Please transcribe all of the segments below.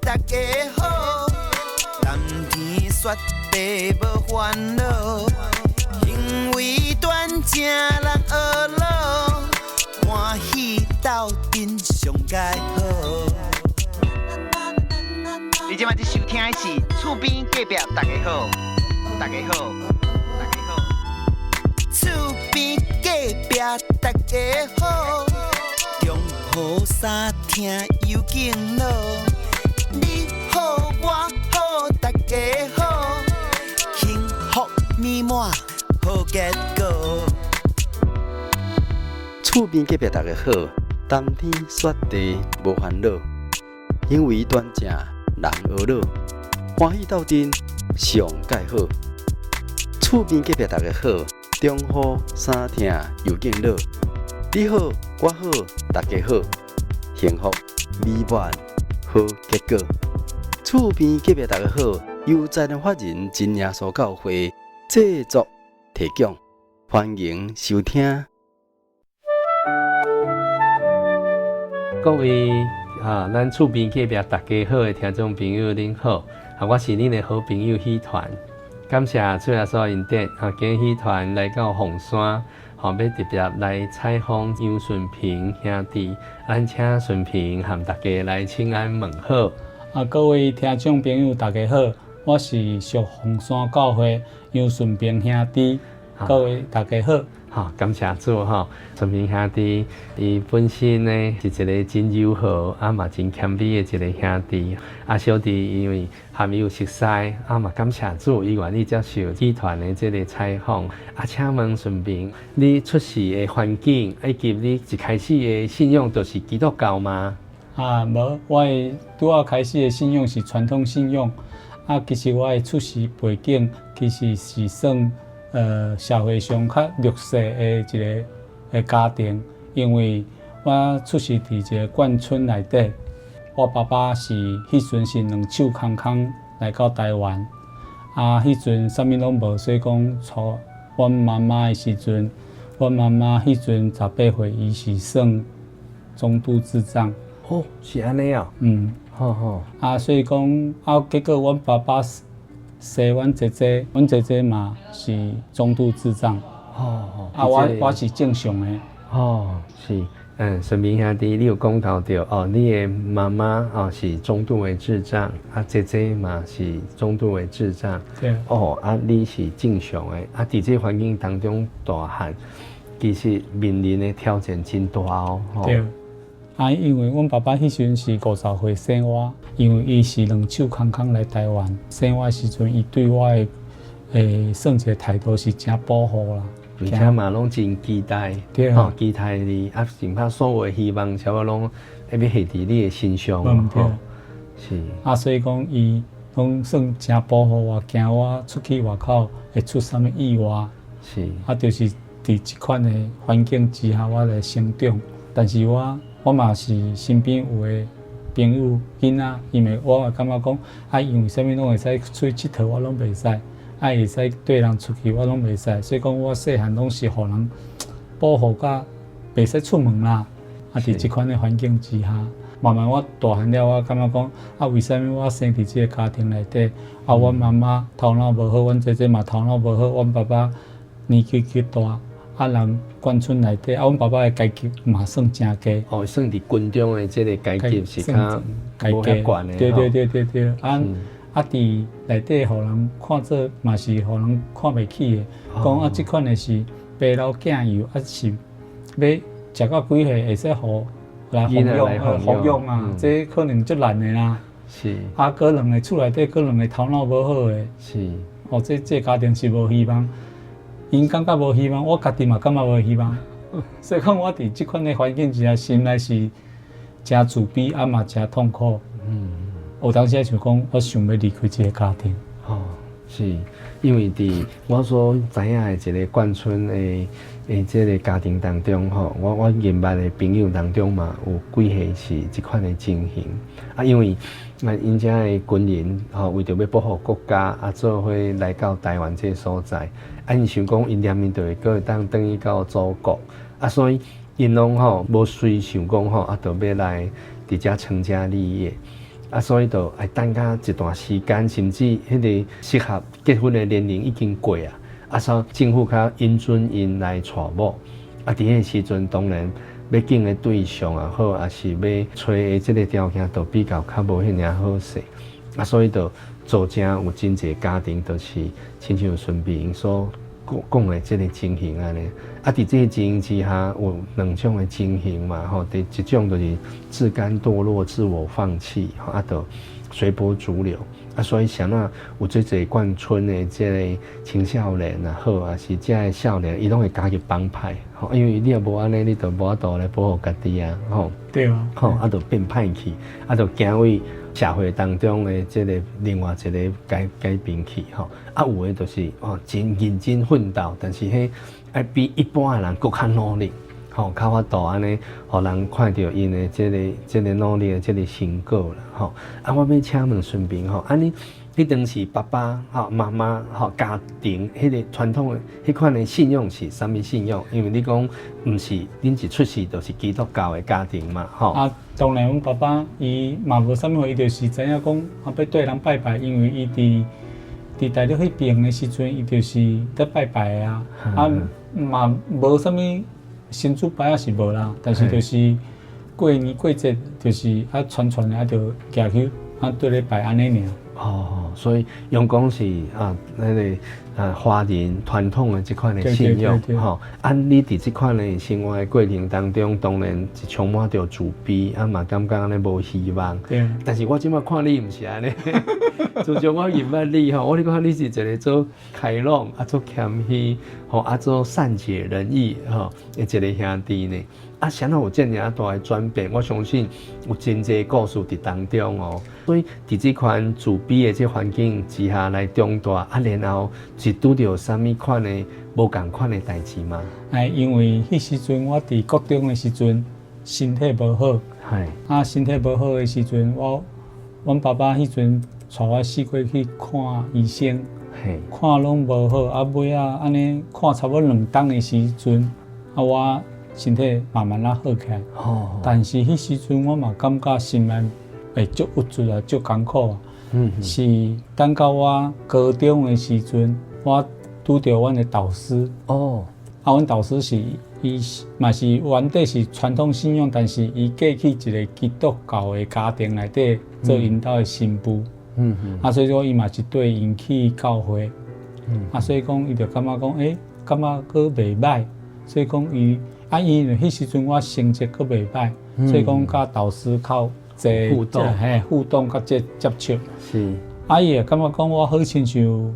大家好，蓝天雪地无烦恼，行为端正人学老，欢喜斗阵上佳好。你今晚在收听的是厝边隔壁大家好，大家好，大家好，厝边隔壁大家好，中好三听有敬老，你好我好大家好，幸福美满好结果。厝边隔壁大家好，冬天雪地无烦恼，行为端正人学老，欢喜斗阵上介好。厝边隔壁大家好，中好三听又敬老，你好我好大家好，幸福美满好结果。厝边隔壁大家好，由在人法人真耶稣教会制作提供，欢迎收听。各位咱厝边隔壁大家好的听众朋友，您好，我是恁的好朋友喜团。感谢主耶稣恩典，今日喜团来到凤山，要特别来采访杨顺平兄弟，咱请顺平和大家来请安问好。各位听众朋友，大家好，我是属凤山教会杨顺平兄弟，各位大家好。感谢主顺平兄弟，伊本身呢是一个真友好，嘛真谦卑的一个兄弟。小弟因为还没有熟悉，嘛感谢主，伊愿意接受集团的这个采访。请问顺平，你出世的环境以及你一开始的信仰就是基督教吗？无，我的拄开始的信仰是传统信仰。其实我的出世背景其实是算社会上较弱势的一个家庭，因为我出世伫一个眷村内底，我爸爸是迄阵是两手空空来到台湾，迄阵啥物拢无，所以讲带阮妈妈的时阵，阮妈妈迄阵18岁，伊是算中度智障。是安尼啊？所以讲结果阮爸爸生阮姐姐，阮姐姐嘛是中度智障。我是正常的。是。顺平兄弟，你有讲到你的妈妈是中度的智障，姐姐嘛是中度的智障。对。你是正常的。伫这环境当中大汉，其实面临的挑战真大哦。对。因为阮爸爸迄时是50岁生我，因为伊是两手空空来台湾生我的时阵，伊对我的算一个态度是真保护啦，而且嘛拢真期待，期待你甚怕所有的希望，差不多拢要下伫你的身上是。所以讲伊拢算真保护我，惊我出去外口会出啥物意外。是。就是伫即款的环境之下，我来成长，但是我嘛是身边有的朋友囡仔，因为我也感觉讲，因为啥物拢会使出去佚佗，我拢袂使，会使缀人出去，我拢袂使，所以讲我细汉拢是互人保护甲袂使出门啦。伫即款的环境之下，慢慢我大汉了，我感觉讲，为啥物我生伫即个家庭内底？阮妈妈头脑无好，阮姐姐嘛头脑无好，阮爸爸年纪大。人眷村内底，阮爸爸的阶级嘛算真低。算伫军中的这个阶级是较无遐悬的。对。伫内底，互人看做嘛是互人看袂起的。讲即款的是爸老囝幼，是要食到几岁会使互来服用啊？这可能足难的啦。是。搁两个厝内底，搁两个头脑无好的。是。这家庭是无希望。因感觉无希望，我家己嘛感觉无希望，所以讲我伫即款的环境之下，心内是真自卑，嘛真痛苦。有当时想讲，我想要离开这个家庭。是因为伫我所知影的一个眷村的这个家庭当中我认捌的朋友当中嘛，有几个是即款的情形。因为因遮的军人为着要保护国家做伙来到台湾这个所在。因想讲，因念面就会个当转去到祖国，所以因拢无随想讲就要来伫遮成家立业。所以就爱等甲一段时间，甚至迄个适合结婚的年龄已经过啊，所以政府较允准因来娶某，伫迄时阵当然要拣的对象也好，也是要找的即个条件都比较无迄尔好势，所以就造成有真侪家庭都是亲像孙碧英所讲的即个情形安尼。伫这个情形之下，有两种的情形嘛，第一种就是自甘堕落、自我放弃，就随波逐流。所以像那有最侪眷村的即个青少年也好，也是即个少年，伊拢会加入帮派，因为你也无安尼，你就无法度来保护家己啊，对啊，就变歹去，就行为社会当中的即个另外一个改变去，有的就是真认真奋斗，但是迄比一般的人更较努力。较法度安尼，互人看到因的即个努力的即个成果啦，我要请问顺便你迄当时爸爸妈妈家庭迄个传统的迄款的信仰是啥物信仰？因为你讲毋是恁一出世就是基督教的家庭嘛，当然，阮爸爸伊嘛无啥物，伊就是知影讲要对人拜拜，因为伊伫大陆迄边的时阵，伊就是在拜拜啊，嘛无啥物。神主牌也是无啦，但是就是过年过节就是传的就行去对咧拜安尼尔。所以用讲是那个华人传统的这款的信仰，你伫这款的生活的过程当中，当然是充满着自卑，嘛感觉安尼无希望。但是我即摆看你毋是安尼，自从我认捌你我你看你是一个做开朗做谦虚做善解人意的一个兄弟呢。谁有这样大的转变？我相信有真侪故事伫当中所以伫这款自卑的这环境之下来长大然后是拄着啥物款的无共款的代志吗？因为迄时阵我伫国中的时阵身体无好，身体无好的时阵，阮爸爸迄阵带我四过去看医生，看拢无好，尾安尼看差不多2冬的时阵，我身体慢慢好起来。但是迄时阵我嘛感觉心内会足郁卒足艰苦是等到我高中的时阵，我拄着阮的导师。阮导师是伊嘛是原底是传统信仰，但是伊嫁去一个基督教的家庭内底做因兜的新妇。所以说伊嘛是对因去教会。所以讲伊就感觉讲，感觉佫袂歹。所以讲伊迄时阵我成绩佫袂歹，所以讲甲导师较侪互动甲接触。是。伊也感觉讲我好亲像，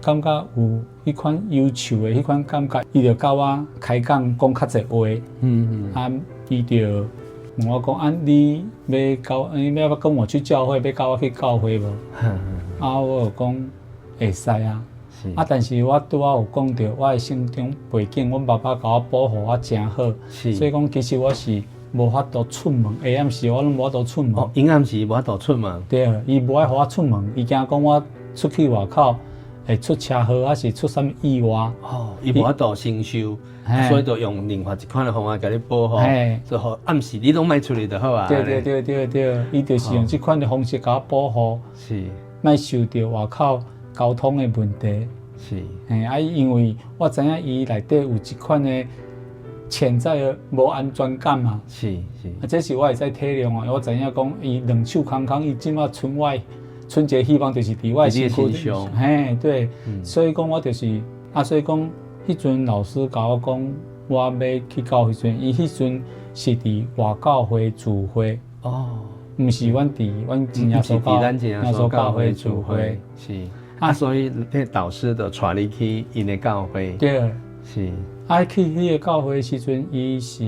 感觉有迄款优秀的迄款感觉，伊就甲我开讲较侪话。伊就问我讲，你要跟我去教会，要甲我去教会无？我就讲会使啊。但是我拄仔有讲到我的成长背景，阮爸爸甲我保护我真好，所以讲其实我是无法度出门，下暗时我拢无法度出门。阴暗时无法度出门。对，伊无爱互我出门，伊惊讲我出去外口会出车祸，还是出啥物意外。伊无法度承受，所以就用另外一款的方法甲你保护，就好暗时你拢莫出去就好啊。对，伊就是用这款的方式甲我保护，莫受到外口交通的问题。因为我知影伊内底有一款的潜在的无安全感嘛。这是我会使体谅因为我知影讲伊两手空空，伊即马剩一个希望就是伫我的身躯。对，所以讲我就是所以讲迄阵老师甲我讲，我要去教会阵，伊迄阵是伫外教会聚会。毋是阮伫阮真耶稣教会聚会。所以迄导师就带你去因的教会。对，去迄个教会时阵，伊是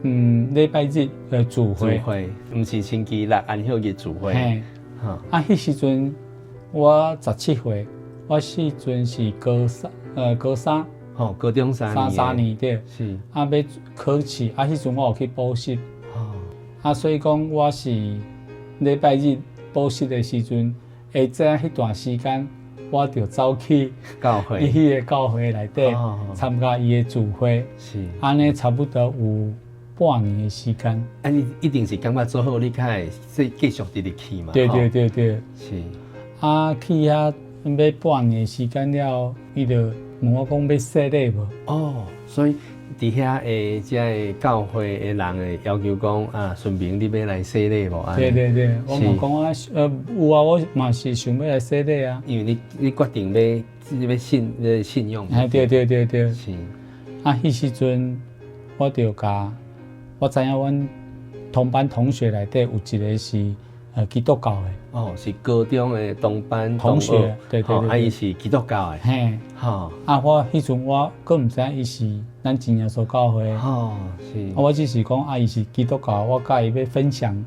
礼拜日的聚会，毋是星期六安休日聚会。迄时阵我17岁，我时阵是高三。高中3年对。要考试，迄阵我有去补习。所以讲我是礼拜日补习的时阵。下晡迄段时间，我就走去教会，伊迄个教会内底参加伊的聚会。安尼差不多有半年的时间。啊，你一定是感觉做好，你才会继续直直去嘛？对对对对。是。啊，去遐要半年的时间了，伊就问我讲要洗礼无？哦，所以伫遐诶，即个教会诶人会要求讲啊，顺便你要来洗礼无？对对对，我嘛讲啊，有啊，我嘛是想要来洗礼啊。因为你决定要信用。哎，对对对对。是。啊，迄时阵我就甲我知影阮同班同学内底有一个是基督教的。哦，是高中的同班同学，对对对。啊，伊是基督教的。嘿。好。啊，我迄阵我佫毋知影伊是咱真耶稣教会。哦，是。啊，我只是讲啊，伊是基督教，我甲伊要分享。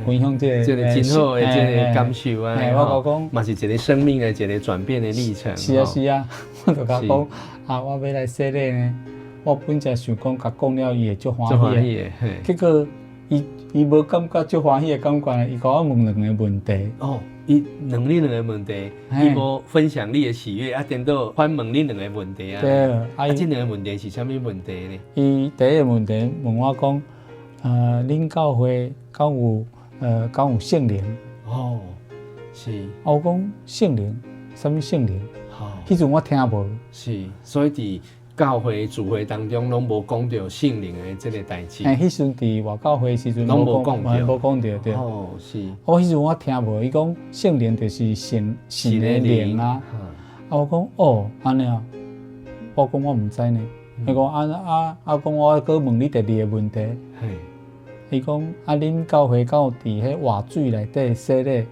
分享这个真好的这个感受啊！我讲，嘛是一个生命的一个转变的历程。是啊是啊，我就甲讲啊，我要来洗礼呢。我本来想讲，甲讲了伊会足欢喜的。结果伊无感觉足欢喜的感觉，伊甲我问两个问题。哦，伊问你两个问题，伊无分享你的喜悦，啊，颠倒反问你两个问题啊。对，啊，这两个问题是啥物问题呢？伊第一个问题问我讲，恁教会敢有圣灵？哦，是。啊，我讲圣灵，啥物圣灵？好，迄阵我听无。是，所以伫教会聚会当中，拢无讲到圣灵的这个代志。迄时阵伫外教会时阵，拢无讲到，无讲到对。哦，是。我迄阵我听无，伊讲圣灵就是神的灵啊。啊，我讲哦，安尼啊，我讲我毋知呢。伊讲讲我搁问你第二个问题。伊讲啊，恁教会敢有伫迄活水内底洗礼？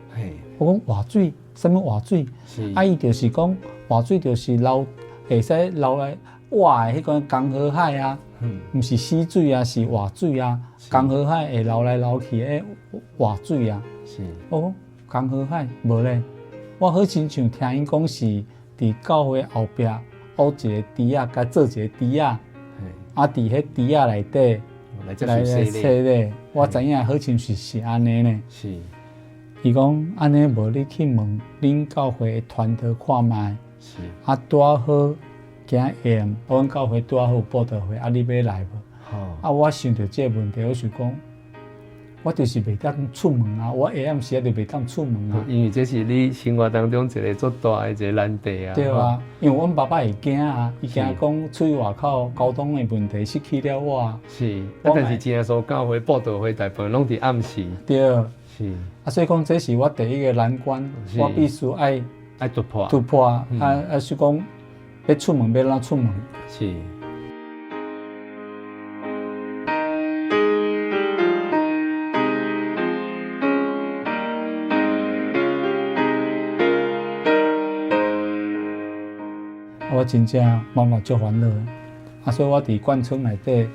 我讲活水，啥物活水？啊，伊就是讲活水就是会使流来活的迄个江河海啊，毋是死水啊，是活水啊。江河海会流来流去的活水啊。是。我讲江河海无咧，我好亲像听因讲是伫教会后壁挖一个池仔，甲做一个池仔，啊，伫迄池仔内底。来洗礼，我知影好像是安尼呢。是，伊讲安尼无你去问恁教会的传道看卖。是。啊，拄好今下暗，阮教会拄好有报道会，啊，你要来无？好。啊，我想到这个问题，我想讲，我就是袂当出门啊，我下暗时就袂当出门啊。因为这是你生活当中一个足大的一个难题啊。对啊，因为阮爸爸会惊啊，伊惊讲出去外口交通的问题失去了我啊。是，但是真耶稣教会报道会大部分拢伫暗时。对。是。啊，所以讲这是我第一个难关，我必须爱突破。突破啊！是讲要出门要哪出门？是。我真正妈妈足烦恼啊，所以我伫眷村内底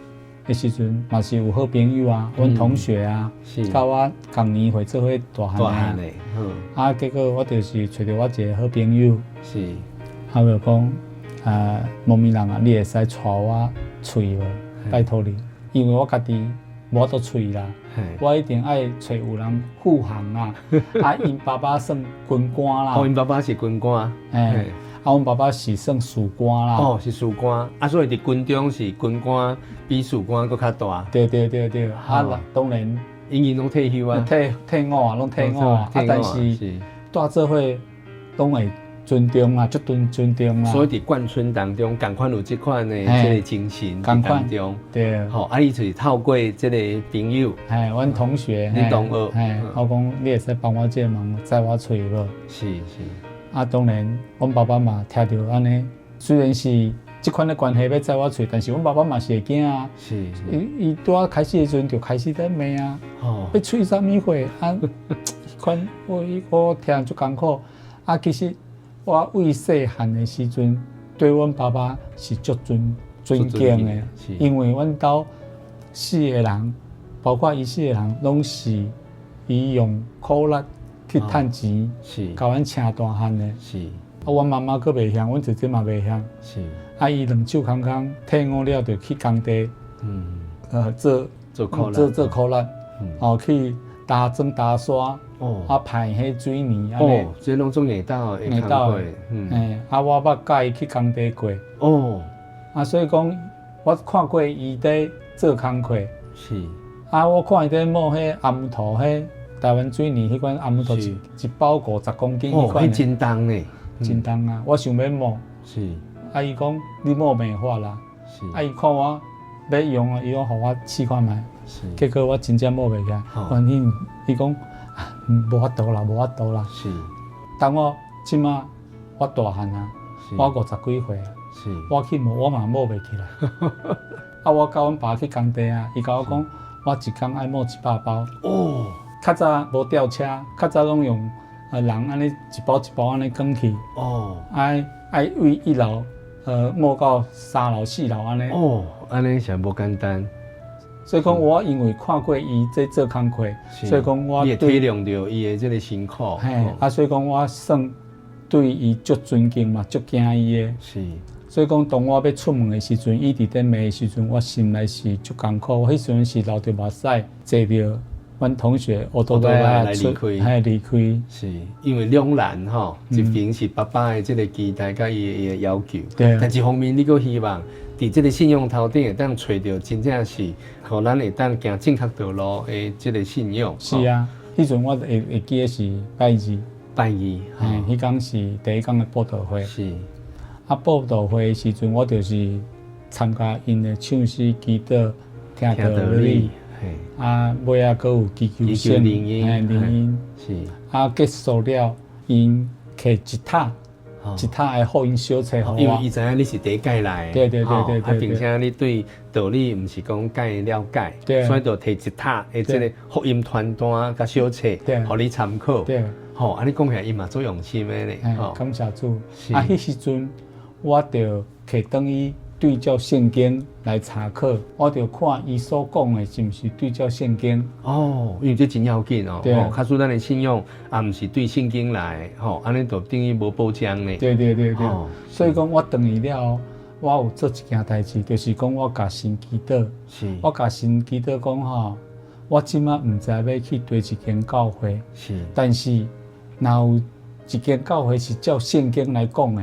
的时阵，嘛是有好朋友啊，阮同学啊，甲我同年会做伙大汉的。啊，结果我就是找到我一个好朋友，是，他就讲某名人啊，你会使带我出无？拜托你，因为我家己无得出啦，我一定爱找有人护航啊。啊，因爸爸算军官啦。哦，因爸爸是军官。啊，阮爸爸是算士官啦。哦，是士官。啊，所以伫军中是军官比士官佫较大。对对对对。啊，当然，因拢退休啊。退伍啊，拢退伍啊。啊，但是大做伙拢会尊重啊，足尊重啊。所以伫眷村当中，共款有即款的即个精神当中。对。好，啊，伊就是透过即个朋友，阮同学，你同学，我讲你会使帮我这忙，载我出去无？是是。啊，当然，阮爸爸嘛听到安尼，虽然是即款的关系要载我出，但是阮爸爸嘛是会惊啊。是。伊拄啊开始的时阵就开始在骂啊。哦。要出啥物货啊？款我听足艰苦。啊，其实我为细汉的时阵，对阮爸爸是足尊敬的，因为阮兜4个人，包括伊4个人，拢是伊用苦力去趁钱，甲阮请大汉的。是。啊，阮妈妈佫袂晓，阮姐姐嘛袂晓。是。啊，伊两手空空，退伍了就去工地。做苦力。哦，去打砖打刷。哦。啊，排迄水泥安尼。哦，这拢做硬道的工作。啊，我捌甲伊去工地过。哦。啊，所以讲，我看过伊在做工课。是啊，我看伊在摸迄鹌鹑，迄台湾水泥迄款鹌鹑是一包50公斤哦，迄迄款的，真重呢，真重啊！我想要摸，是啊，伊讲你摸袂法啦，是啊，伊看我要用啊，伊讲互我试看觅，是结果我真正摸袂起来。反正伊讲啊，无法度啦，无法度啦。是当我即马我大汉啊，我50几岁啊，是我去摸我嘛摸袂起来。啊，我甲阮爸去工地啊，伊甲我讲，我一工爱摸100包。哦，较早无吊车，较早拢用人安尼一包一包安尼扛去，哦爱为1楼摸到3楼4楼安尼。哦，安尼是无简单，所以讲我因为看过伊这做工课，所以讲我你会体谅到伊的这个辛苦，嘿，啊，所以讲我算对伊足尊敬嘛，足敬伊的。是所以讲，当我要出门的时阵，伊伫顶骂的时阵，我心内是足艰苦。我迄时阵是流着目屎，坐着阮同学奥多来离开，嘿离开。是因为两难吼，一边是爸爸的这个期待甲伊的要求，对。但一方面你佫希望伫这个信用头顶会当找到真正是，互咱会当行正确道路的这个信用。是啊，迄阵我会记得是拜二，拜二，迄天是第一天的报道会。是。啊，报道会的时阵，我就是参加因的唱诗祈祷、听道理，啊，尾啊，佫有祈求声，灵音，是。啊，结束了，因摕吉他的福音小册互我。因为伊知影你是第一届来，对，并且你对道理毋是讲介了解，所以就摕吉他的这个福音传单甲小册，互你参考。对，吼，安尼讲起来，伊嘛做用心的咧。感谢主。啊，迄时阵。我着摕转去对照圣经来查考，我着看伊所讲的是毋是对照圣经。哦，因为这真要紧哦。对。卡使咱的信用也毋是对圣经来，吼，安尼就等于无保障呢。对。所以讲，我转去了，我有做一件代志，就是讲我甲神祈祷。是。我甲神祈祷讲吼，我即马毋知要去对一间教会。是。但是，若有一间教会是照圣经来讲的。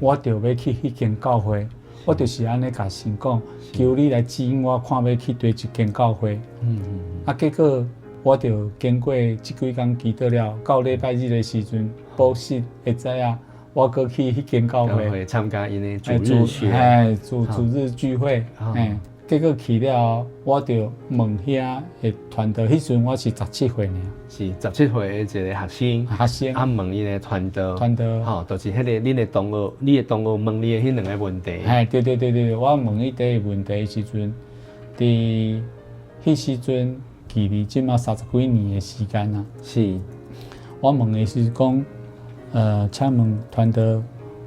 我就要去迄间教会，我就是安尼甲神讲，求你来指引我，看要去对一间教会。啊，结果我就经过即几天祈祷了，到礼拜日的时阵，保释会知影，我搁去迄间教会参加因的主日学，主日聚会，结果去了，我就问遐的传道，迄阵我是17岁尔，是17岁的一个学生，啊问伊的传道，吼，就是迄个你的同学问你的迄两个问题。对，我问伊第一个问题的时阵，伫迄时阵距离即马30几年的时间啊。是，我问的是讲，请问传道，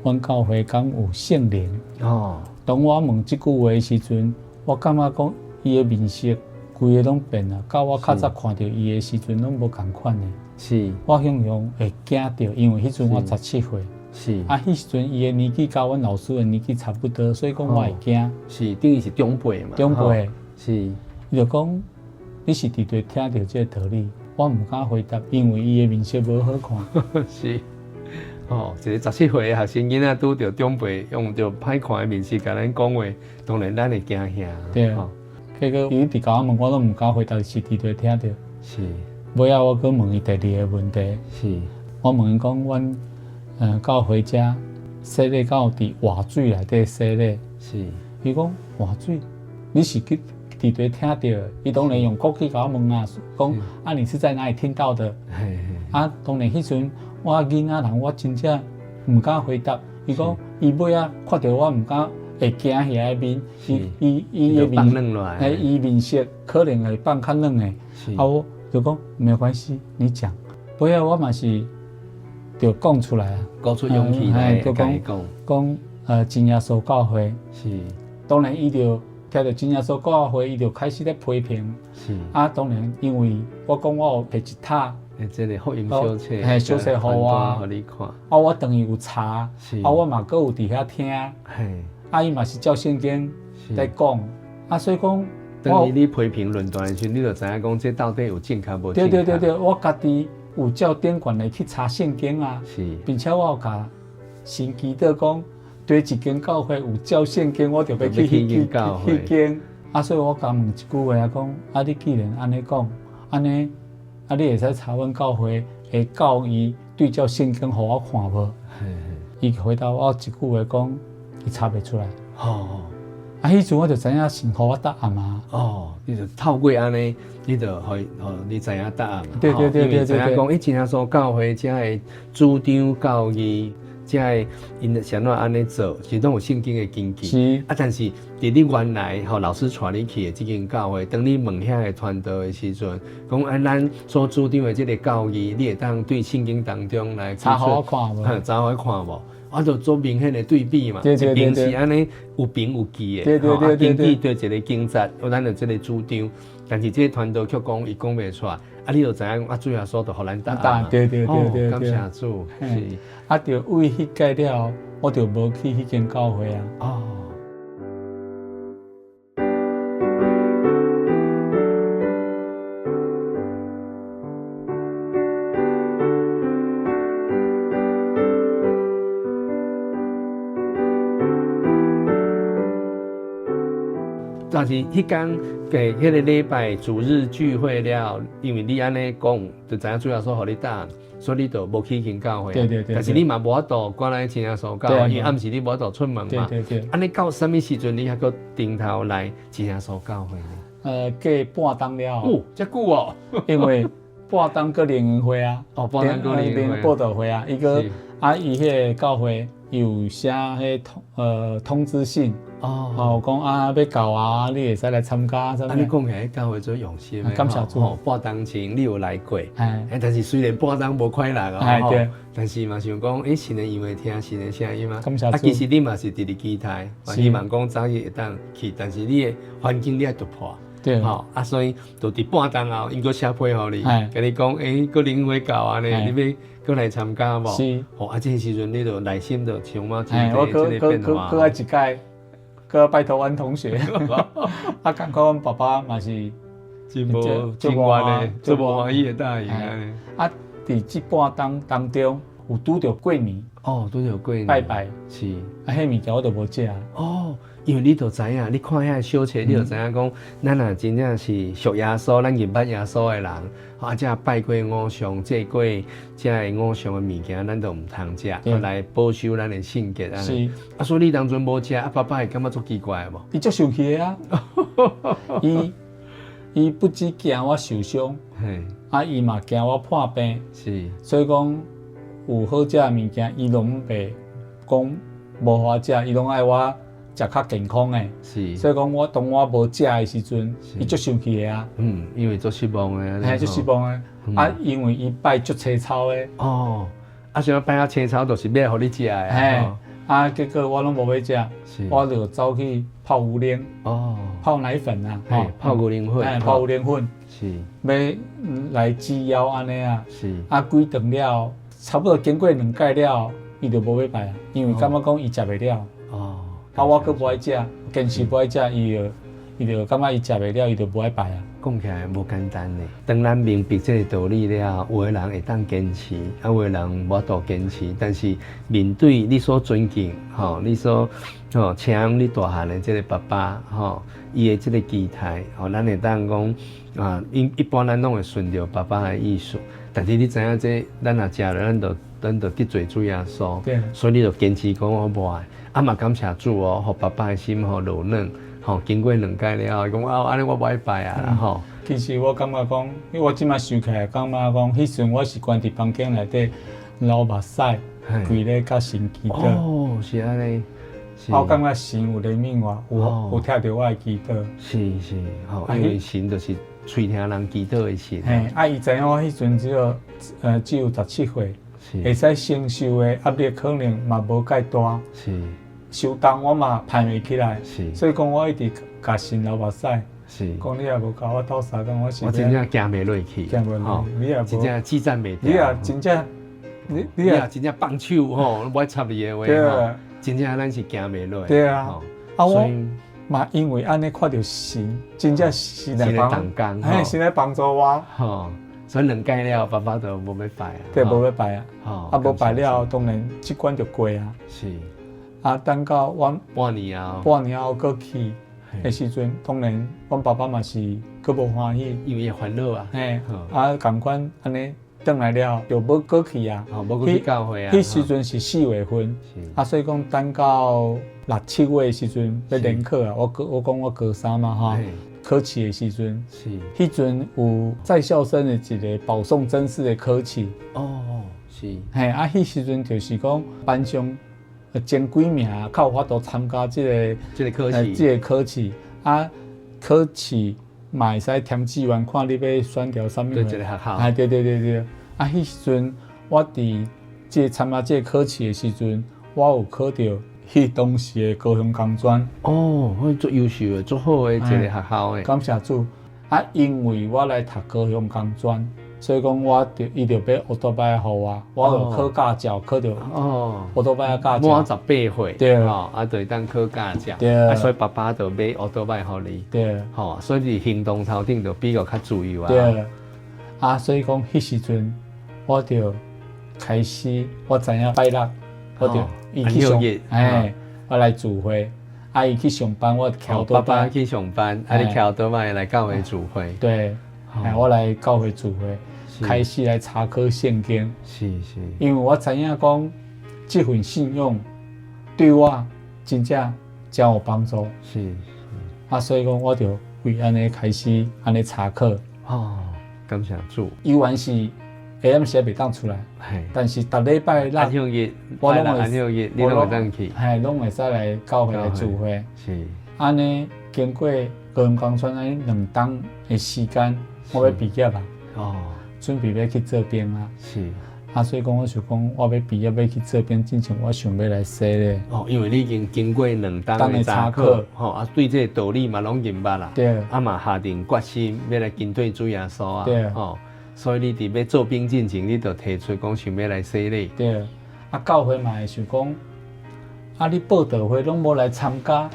阮教会敢有圣灵？哦，当我问即句话的时阵。我感觉讲伊的面色规个拢变了，甲我较早看到伊的时阵拢无共款的。是，我形容会惊到，因为迄阵我17岁。是。啊，迄时阵伊的年纪甲阮老师的年纪差不多，所以讲我会惊。是，等于是长辈嘛。长辈。是。伊就讲，你是伫对听到这个道理，我毋敢回答，因为伊的面色无好看。是。哦，一个17岁的学生囡仔拄着长辈用着歹看的面色甲咱讲话，当然咱会惊吓。对，结果伊直甲我问，我都毋敢回答，是伫对听到。是。尾仔我佫问伊第2个问题。是。我问伊讲，阮到回家洗礼到伫活水内底洗礼。是。伊讲活水，你是去伫对听到？伊当然用国语甲我问啊，讲啊你是在哪里听到的？啊，当然迄阵。我囡仔人，我真正毋敢回答。伊讲，伊尾仔看到我毋敢会惊遐个面，伊个面，伊面色可能会放较冷诶。啊，我就讲没关系，你讲。尾仔我嘛是就讲出来啊，鼓出勇气来讲真耶稣教会。是。当然，伊就听到真耶稣教会，伊就开始咧批评。是。啊，当然，因为我讲我有摕吉他。这个福音小册，小册互我，互你看。啊，我等于有查，啊，我嘛佫有伫遐听，啊，伊嘛是照圣经在讲，啊，所以讲，等于你批评论断的时，你就知影讲这到底有正确无正确。对，我家己有照典管来去查圣经啊，并且我有甲神祈祷讲，对一间教会有照圣经，我就要去迄间。所以我甲问一句话啊，讲你既然安尼讲，安尼你会使查阮教会的教义对照圣经，互我看无？伊回答我一句话讲，伊查袂出来。迄阵我就知影神互我答案嘛。你就透过安尼，你就你知影答案嘛。对。因为知影讲，真耶稣教会才会主张教义，才会因是安怎安尼做，是拢有圣经的根据。是但是伫你原来老师带你去的这间教会，当你问遐个传道的时阵，讲咱所主张的这个教义，你会当对圣经当中来查互我看无？查互我看无？我就做明显的对比嘛，对一边是安尼有凭有据的，根据对一个经节，咱就这个主张，但是这个传道却讲伊讲袂出来，你就知影主要说就互咱答案嘛。对，感谢主，是。就为迄届了，我就无去迄间教会啊。但是迄天给迄个礼拜主日聚会了，因为你安尼讲，就知影主要说互你答，所以你就无去间教会。对。但是你嘛无法度赶来真耶稣教会，因为暗时你无法度出门嘛。对。安尼到什么时阵你还阁顶头来真耶稣教会呢？过半当了。遮久哦。因为半当个联谊会啊。半当个联谊会。报道会啊，伊个伊迄个教会有写迄通知信。讲要教你会使来参加。你讲起来教会最用心的，感谢主。半当前你有来过，但是虽然半当无快乐对，但是嘛想讲，神的音乐听神的声音嘛。感谢主。其实你嘛是伫咧期待，希望讲早日会当去，但是你的环境你要突破。对。所以就伫半当后，因个写配合你，跟你讲，个联会教呢，你要过来参加无？是。这时阵你就内心就充满期待，我这个变化。爱一届。搁拜托阮同学，感觉阮爸爸嘛是真无真愿的，真无欢喜的答应安尼。伫即半当中有拄着过年，拄着过年拜是，迄物件我就无食。因为你就知影，你看遐小册，你就知影讲，咱若真正是属耶稣，咱认捌耶稣的人，才拜过偶像，祭过这偶像的物件，咱都唔通食，来保守咱的圣洁安尼。所以你当阵无食，爸爸会感觉足奇怪无？伊足生气的啊！伊不只惊我受伤，伊嘛惊我破病。是，所以讲有好食的物件，伊拢袂讲无好食，伊拢爱我。食较健康诶，是，所以讲我当我无食诶时阵，伊足生气诶啊。因为足失望诶，足失望诶。因为伊拜足青草诶。想拜青草，就是要互你食诶。结果我拢无要食，我就走去泡牛奶。泡奶粉啊。泡牛奶粉。泡牛奶粉。是。要来止腰安尼啊。是。几顿了，差不多经过2届了，伊就无要拜啊，因为感觉讲伊食袂了。我佫无爱食，坚持无爱食，伊就感觉伊食袂了，伊就无爱拜啊。讲起来无简单嘞，当咱明白这个道理了，有的人会当坚持，有的人无法度坚持。但是面对你所尊敬，你所请你大汉的这个爸爸，伊的这个期待，咱会当讲一般咱拢会顺着爸爸的意思。但是你知影这，咱若食了，咱就得罪主耶稣，所以你就坚持讲我无爱。嘛感谢主互爸爸的心柔软，经过2届了，伊讲安尼我无爱拜啊其实我感觉讲，因为我即摆想起来，感觉讲，迄时我是关伫房间内底，流目屎，跪咧甲神祈祷。是安尼。我感觉神有怜悯我，有听到我的祈祷。是，因为神就是喙听人祈祷的神。伊知影我迄阵只有17岁。会使承受的压力可能嘛无介大，受当我嘛排袂起来，所以讲我一直甲神流目屎，讲你也无甲我斗相共，我真正行袂落去，你也真正激战袂掉，你也真正，你也真正放手我插你的话真正咱是行袂落。对啊，我嘛因为安尼看到神，真正是来帮助我。所以2届了，爸爸就无要拜啊。对，无要拜啊。无拜了，当然即关就过啊。是。等到我半年后，搁去，的时阵，当然，阮爸爸嘛是佫无欢喜，因为烦恼啊，嘿，好啊，共款安尼转来了，就要过去啊。无去教会啊。迄时阵是4月份，啊，所以讲等到6、7月的时阵要联考啊。我讲我高三嘛哈，考试的时阵，是，迄阵有在校生的一个保送甄试的考试。哦，是，嘿，啊，迄时阵就是讲班上前几名较有法度参加这个考试，这个考试啊，考试嘛会使填志愿，看你要选调啥物。对一个学校。啊，对。啊，迄时阵我伫参加这个考试的时阵，我有考到迄当时的高雄工专。哦，我足优秀的，足好的一个学校的。感谢主啊！因为我来读高雄工专，所以讲伊就买奥多拜互我就考驾照，考到奥多拜驾照。满18岁，对，啊，就当考驾照。对，啊，所以爸爸就买奥多拜互你。对，吼，所以你行动头顶就比较较自由啊。对，啊，所以讲迄时阵我就开始，我知影拜六我就伊去上，我来聚会。啊，伊去上班，我翘多爸爸去上班，啊，你翘多摆来教会聚会。对，我来教会聚会，开始来查考圣经。是。因为我知影讲，这份信用对我真正真有帮助。是。啊，所以讲我就为安尼开始安尼查考。哦，感谢主。依然是下暗时袂当出来，但是逐礼拜六，安休日，我拢安休日，你拢会当去，拢会使来教会来聚会。是，安尼经过高雄工专安尼2冬的时间，我要毕业啦。哦，准备要去做兵啊。是。啊，所以讲我想讲，我要毕业要去做兵之前，我想要来洗咧。哦，因为你已经经过2冬的查考，吼啊，对这个道理嘛拢认捌啦。对。啊嘛下定决心要来跟对主耶稣啊。对。哦。所以你伫要做兵进前，你就提出讲想要来洗礼。对，啊教会嘛会想讲，啊你报道会拢无来参加，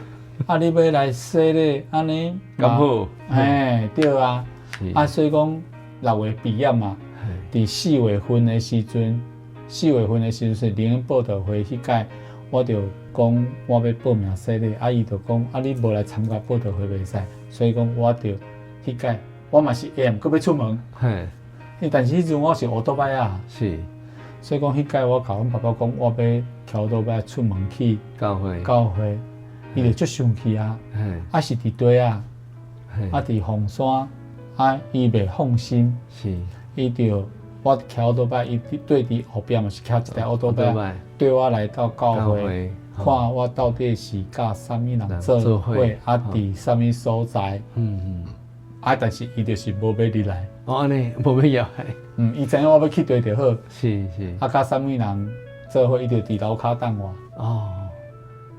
啊你要来洗礼，安尼咁好。对啊，啊所以讲6月毕业嘛，伫4月份的时阵是灵恩报道会迄届，我就讲我要报名洗礼，啊伊就讲啊你无来参加报道会袂使，所以讲我就迄届我嘛是下暗佫要出门。但是迄阵我是奥多拜啊，是，所以讲迄届我甲阮爸爸讲，我要翘奥多拜出门去教会，伊就足生气啊，啊是伫地啊，啊伫凤山，啊伊袂放心，是，伊就我翘奥多拜，伊对伫后壁嘛是翘一台奥多拜，对我来到教会，看我到底是甲啥物人做伙，啊伫啥物所在，啊但是伊就是无要你来。哦，安尼无要来。伊知影我要去地就好。是。啊，甲啥物人做伙，伊就伫楼骹等我。哦，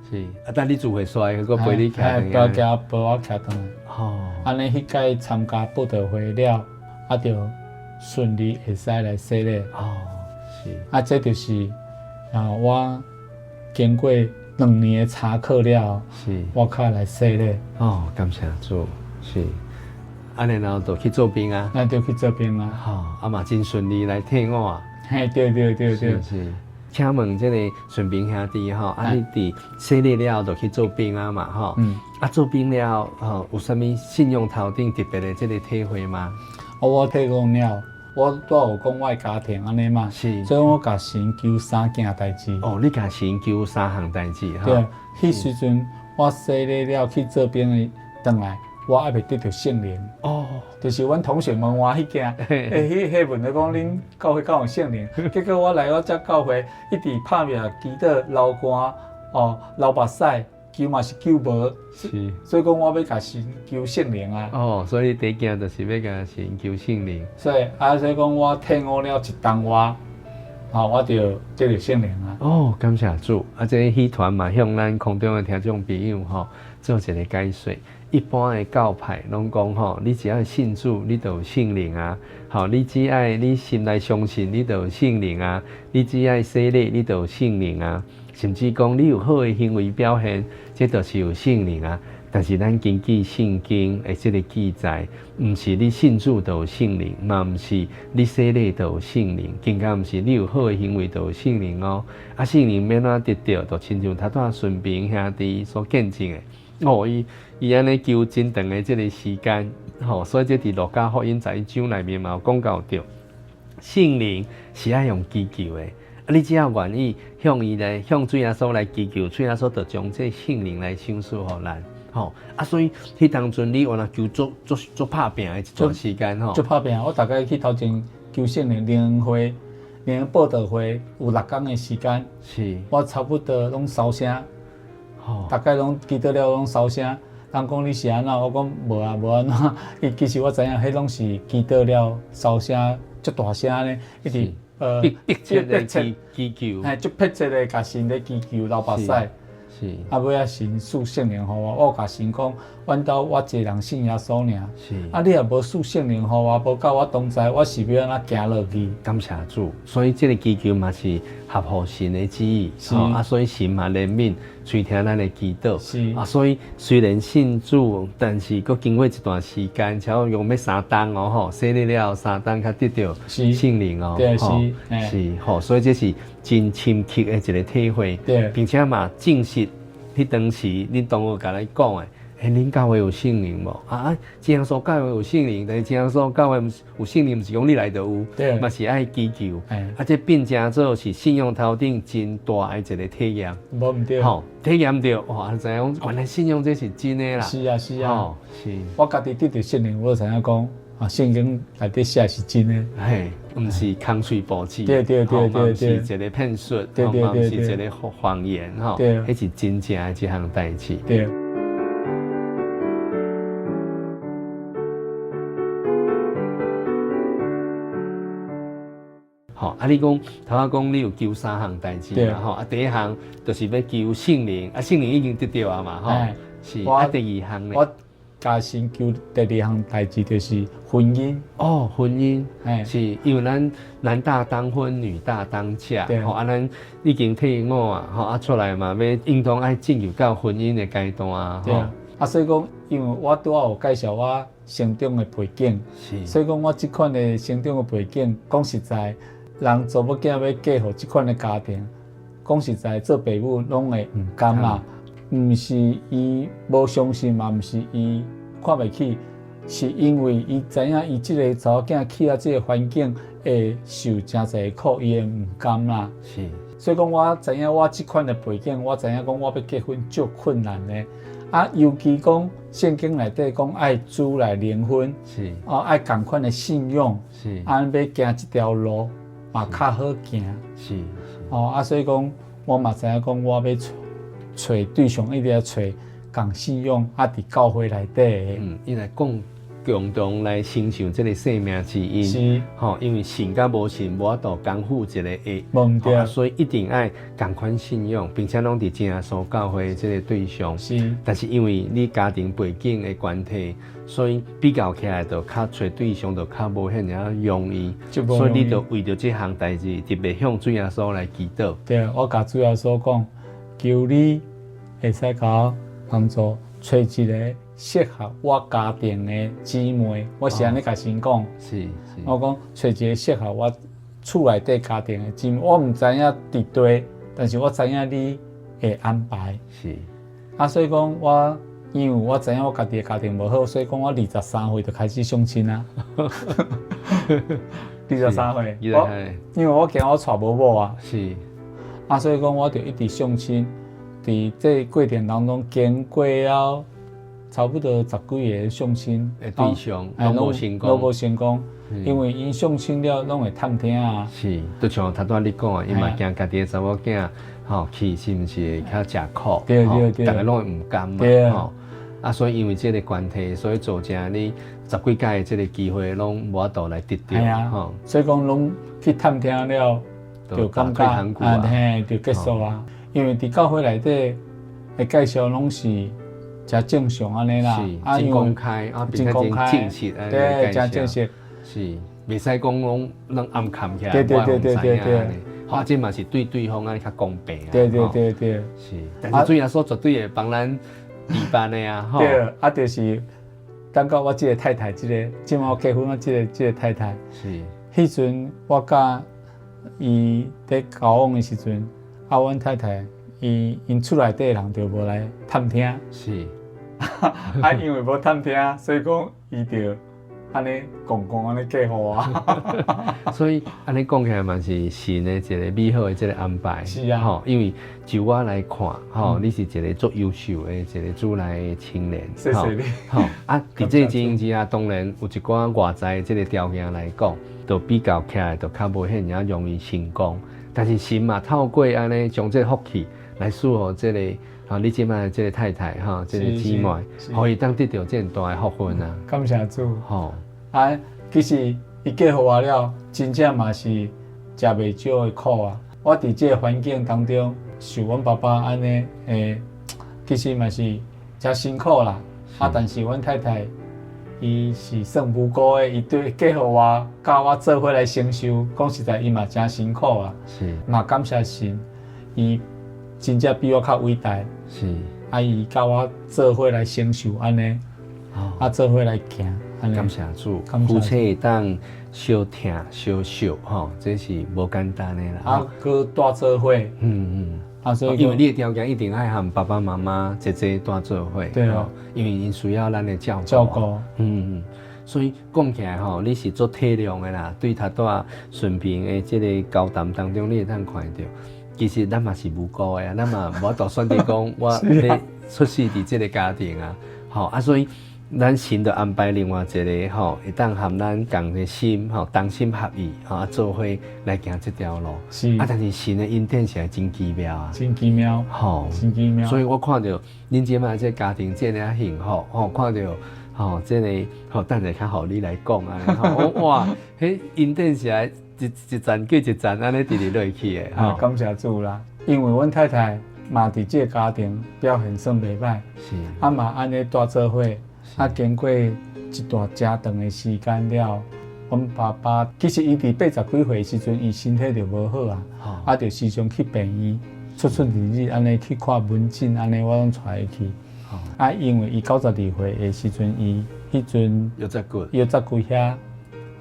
是。啊，等你聚会煞，佮陪你徛等下。陪我徛等下。哦。安尼迄届参加报道会了，啊，就顺利会使来洗礼。哦，是。啊，这就是我经过2年的查考了，是。我较来洗礼。哦，感谢主，是。安尼然后就去做兵啊，咱就去做兵啊，啊嘛真顺利来退伍啊。对。是。请问这个顺兵兄弟吼，啊你伫洗礼了就去做兵啊嘛吼，啊做兵了有啥物信用头顶特别的这个体会吗？我体讲了，我都有讲我的家庭安尼嘛，是，所以我甲神求3件代志。哦，你甲神求3项代志哈。对，迄时阵我洗礼了去做兵的转来。我还袂得到圣灵哦，就是阮同学问我迄件，迄问就讲恁教会敢有圣灵，结果我来到这教会，一直拍命祈祷流汗哦，流目屎，求嘛是求无，是，所以讲我要甲神求圣灵啊。哦，所以第一件就是要甲神求圣灵。所以所以讲我退伍了1冬外，我就得到圣灵啊。哦，感谢主，这戏团嘛向咱空中的听众朋友做一个解说。一般的教派拢讲吼，你只要信主，你就有圣灵啊。吼，你只要你心内相信，你就有圣灵啊。你只要洗礼，你就有圣灵啊。甚至讲你有好的行为表现，这就是有圣灵啊。但是咱根据圣经的这个记载，毋是你信主就有圣灵，嘛毋是你洗礼就有圣灵，更加毋是你有好的行为就有圣灵哦。啊，圣灵免怎得到，就亲像头拄顺平兄弟所见证的。哦，伊安尼求真长的即个时间，吼，所以这伫路加福音11章内面嘛有讲到着，圣灵是爱用祈求的，啊，你只要愿意向伊来向主耶稣来祈求，主耶稣就将这圣灵来赏赐互咱，吼，啊，所以迄当阵你原来求做拍拼的一段时间，吼，做拍拼，我大概去头前求圣灵灵会。连报道会有6天的时间，是，我差不多拢烧声，吼，大概拢祈祷了拢烧声。人讲你是安怎，我讲无啊，无安怎。其实我知影，迄拢是祈祷了烧声，足大声咧，一直迫切的祈求，哎，足迫切的甲神咧祈求流目屎。是，啊，尾啊神赐圣灵互我甲神讲，阮兜我一个人信耶稣尔。是，啊，你也无赐圣灵互我，无教我同在，我是要安怎行落去？感谢主，所以这个祈求嘛是合乎神的旨意，啊，所以神嘛怜悯垂听咱的祈祷，是，啊，所以虽然信主，但是佫经过一段时间，像用要3天哦吼，洗礼了3天才得到圣灵哦，对，是，吼，所以这是真深刻的一个体会，对，并且嘛证实，迄当时恁同学甲咱讲的。恁教会有圣灵无？啊，这样说教会有圣灵，但是这样说教会有圣灵，毋是讲你来就有，嘛是爱祈求。啊，这变成做是信仰头顶真大的一个体验。无毋对。吼，体验到哇，知影原来信仰这是真的啦。是啊，是啊。吼，是。我家己得到圣灵，我就知影讲啊，圣经内底写是真的。嘿，毋是空嘴保持。对，是一个骗术，嘛是一个谎言，吼，迄是真正的一项代志。对。吼，啊！你讲头仔讲你有求3项代志嘛？吼，啊，第一项就是要求圣灵，啊，圣灵已经得到啊嘛，吼，是。啊，第2项呢？我加先求第2项代志就是婚姻。哦，婚姻，是因为咱男大当婚，女大当嫁，吼，啊，咱已经退伍啊，吼，啊，出来嘛，要应当爱进入到婚姻的阶段啊，吼。啊，所以讲，因为我拄好有介绍我成长的背景，是。所以讲我即款的成长的背景，讲实在。人做某囝要嫁互即款的家庭，讲实在，做爸母拢会毋甘嘛。毋是伊无相信嘛，毋是伊看袂起，是因为伊知影伊即个查某囝去啊即个环境会受真侪苦，伊会毋甘啦。是。所以讲，我知影我即款的背景，我知影讲我要结婚足困难的。啊，尤其讲圣经内底讲爱主来联婚，是。哦，爱共款的信用，是。要行即条路。嘛较好行，是哦啊，所以讲我嘛知影讲，我要找对象，一定要找共信用啊，伫教会内底。伊来共同来承受这个生命之因。是，吼，因为信甲无信无法度共负一个下，无对，所以一定爱共款信仰，并且拢伫正耶稣教会这个对象。是，但是因为你家庭背景的关系。所以比较起来，就较找对象就较无遐尔容易，所以你就为着这项代志，特别向主耶稣来祈祷。对，我甲主耶稣讲，求你会使甲我帮助找一个适合我家庭的姊妹。我是安尼甲神讲，是。我讲找一个适合我厝内底家庭的姊妹。我毋知影伫对，但是我知影你会安排。是。啊，所以讲我。因为我知影我家己的家庭无好，所以讲我23岁就开始相亲啊。23岁，因为我惊我娶无某啊。是。啊，所以讲我就一直相亲，伫这过程当中经过了差不多10几个相亲的对象，拢无成功，拢无成功，因为因相亲了拢会探听啊。是，就像头拄你讲啊，伊嘛惊家己的查某囝吼去是毋是较食苦，对，大家拢会毋甘嘛，吼。啊，所以因为这个关系，所以造成你10几届的这个机会拢无法度来得到，吼。所以讲拢去探听了，就感觉啊，嘿，就结束啊。因为伫教会内底的介绍拢是真正常安尼啦，真公开啊，并且真正式安尼对，真正式是，袂使讲拢暗藏起来，对。或者嘛是对对方安尼较公平啊。对。是，但是主耶稣绝对会帮咱。一般的呀，对，啊，就是等到我这个太太，即马我结婚，我这个太太，是，迄阵我甲伊在交往的时阵，啊，阮太太因厝内底人就无来探听，是，啊，因为无探听，所以讲伊就安尼讲安尼嫁互我。所以安尼讲起来嘛是神的一个美好的这个安排。是啊吼，因为就我来看，吼，你是一个足优秀的一个主内的青年。谢谢你。吼，啊，伫这个情形之下，当然有一寡外在的这个条件来讲，就比较起来就较无遐尔容易成功。但是神嘛，透过安尼将这个福气来赐予这个你即摆这个太太哈，这个姊妹，可以当得到这大的福分啊！感谢主。吼，啊，其实伊嫁互我了，真正嘛是食袂少的苦啊！我伫这个环境当中，受阮爸爸安尼其实嘛是真辛苦啦。啊，但是阮太太伊是算无辜的，伊对嫁互我，甲我做伙来承受。讲实在，伊嘛真辛苦啊。是，嘛感谢神，伊真正比我较伟大。是，啊，伊甲我做伙来承受安尼，啊，做伙来行。感谢主，夫妻会当小疼小受吼，这是无简单的啦。啊，佮大做伙，啊，所以因为你的条件一定爱和爸爸妈妈、姐姐大做伙，对哦，因为因需要咱的照顾，所以讲起来吼，你是做体谅的啦，对他在顺便的这个交谈当中，你会当看到，其实咱嘛是无辜的啊，咱嘛无法度选择讲我要出世伫这个家庭啊，吼啊，所以。咱神就安排另外一个吼，会当和咱共的心吼，同心合意吼，做伙来行这条路。是啊，但是神的恩典是真奇妙啊，真奇妙，吼，真奇妙。所以我看到恁即摆这家庭这样幸福，吼，看到吼，这个吼，等下较好你来讲啊，吼，哇，迄恩典是来一站过一站，安尼直直落去的，吼，感谢主啦，因为阮太太嘛伫这个家庭表现算袂歹，是，啊嘛安尼大做伙。啊，经过一段真长的时间了，阮爸爸其实伊伫80几岁时阵，伊身体就无好啊，啊，就时常去病院，出入安尼去看门诊，安尼我拢带伊去。啊，因为伊92岁的时阵，伊迄阵腰脊骨遐，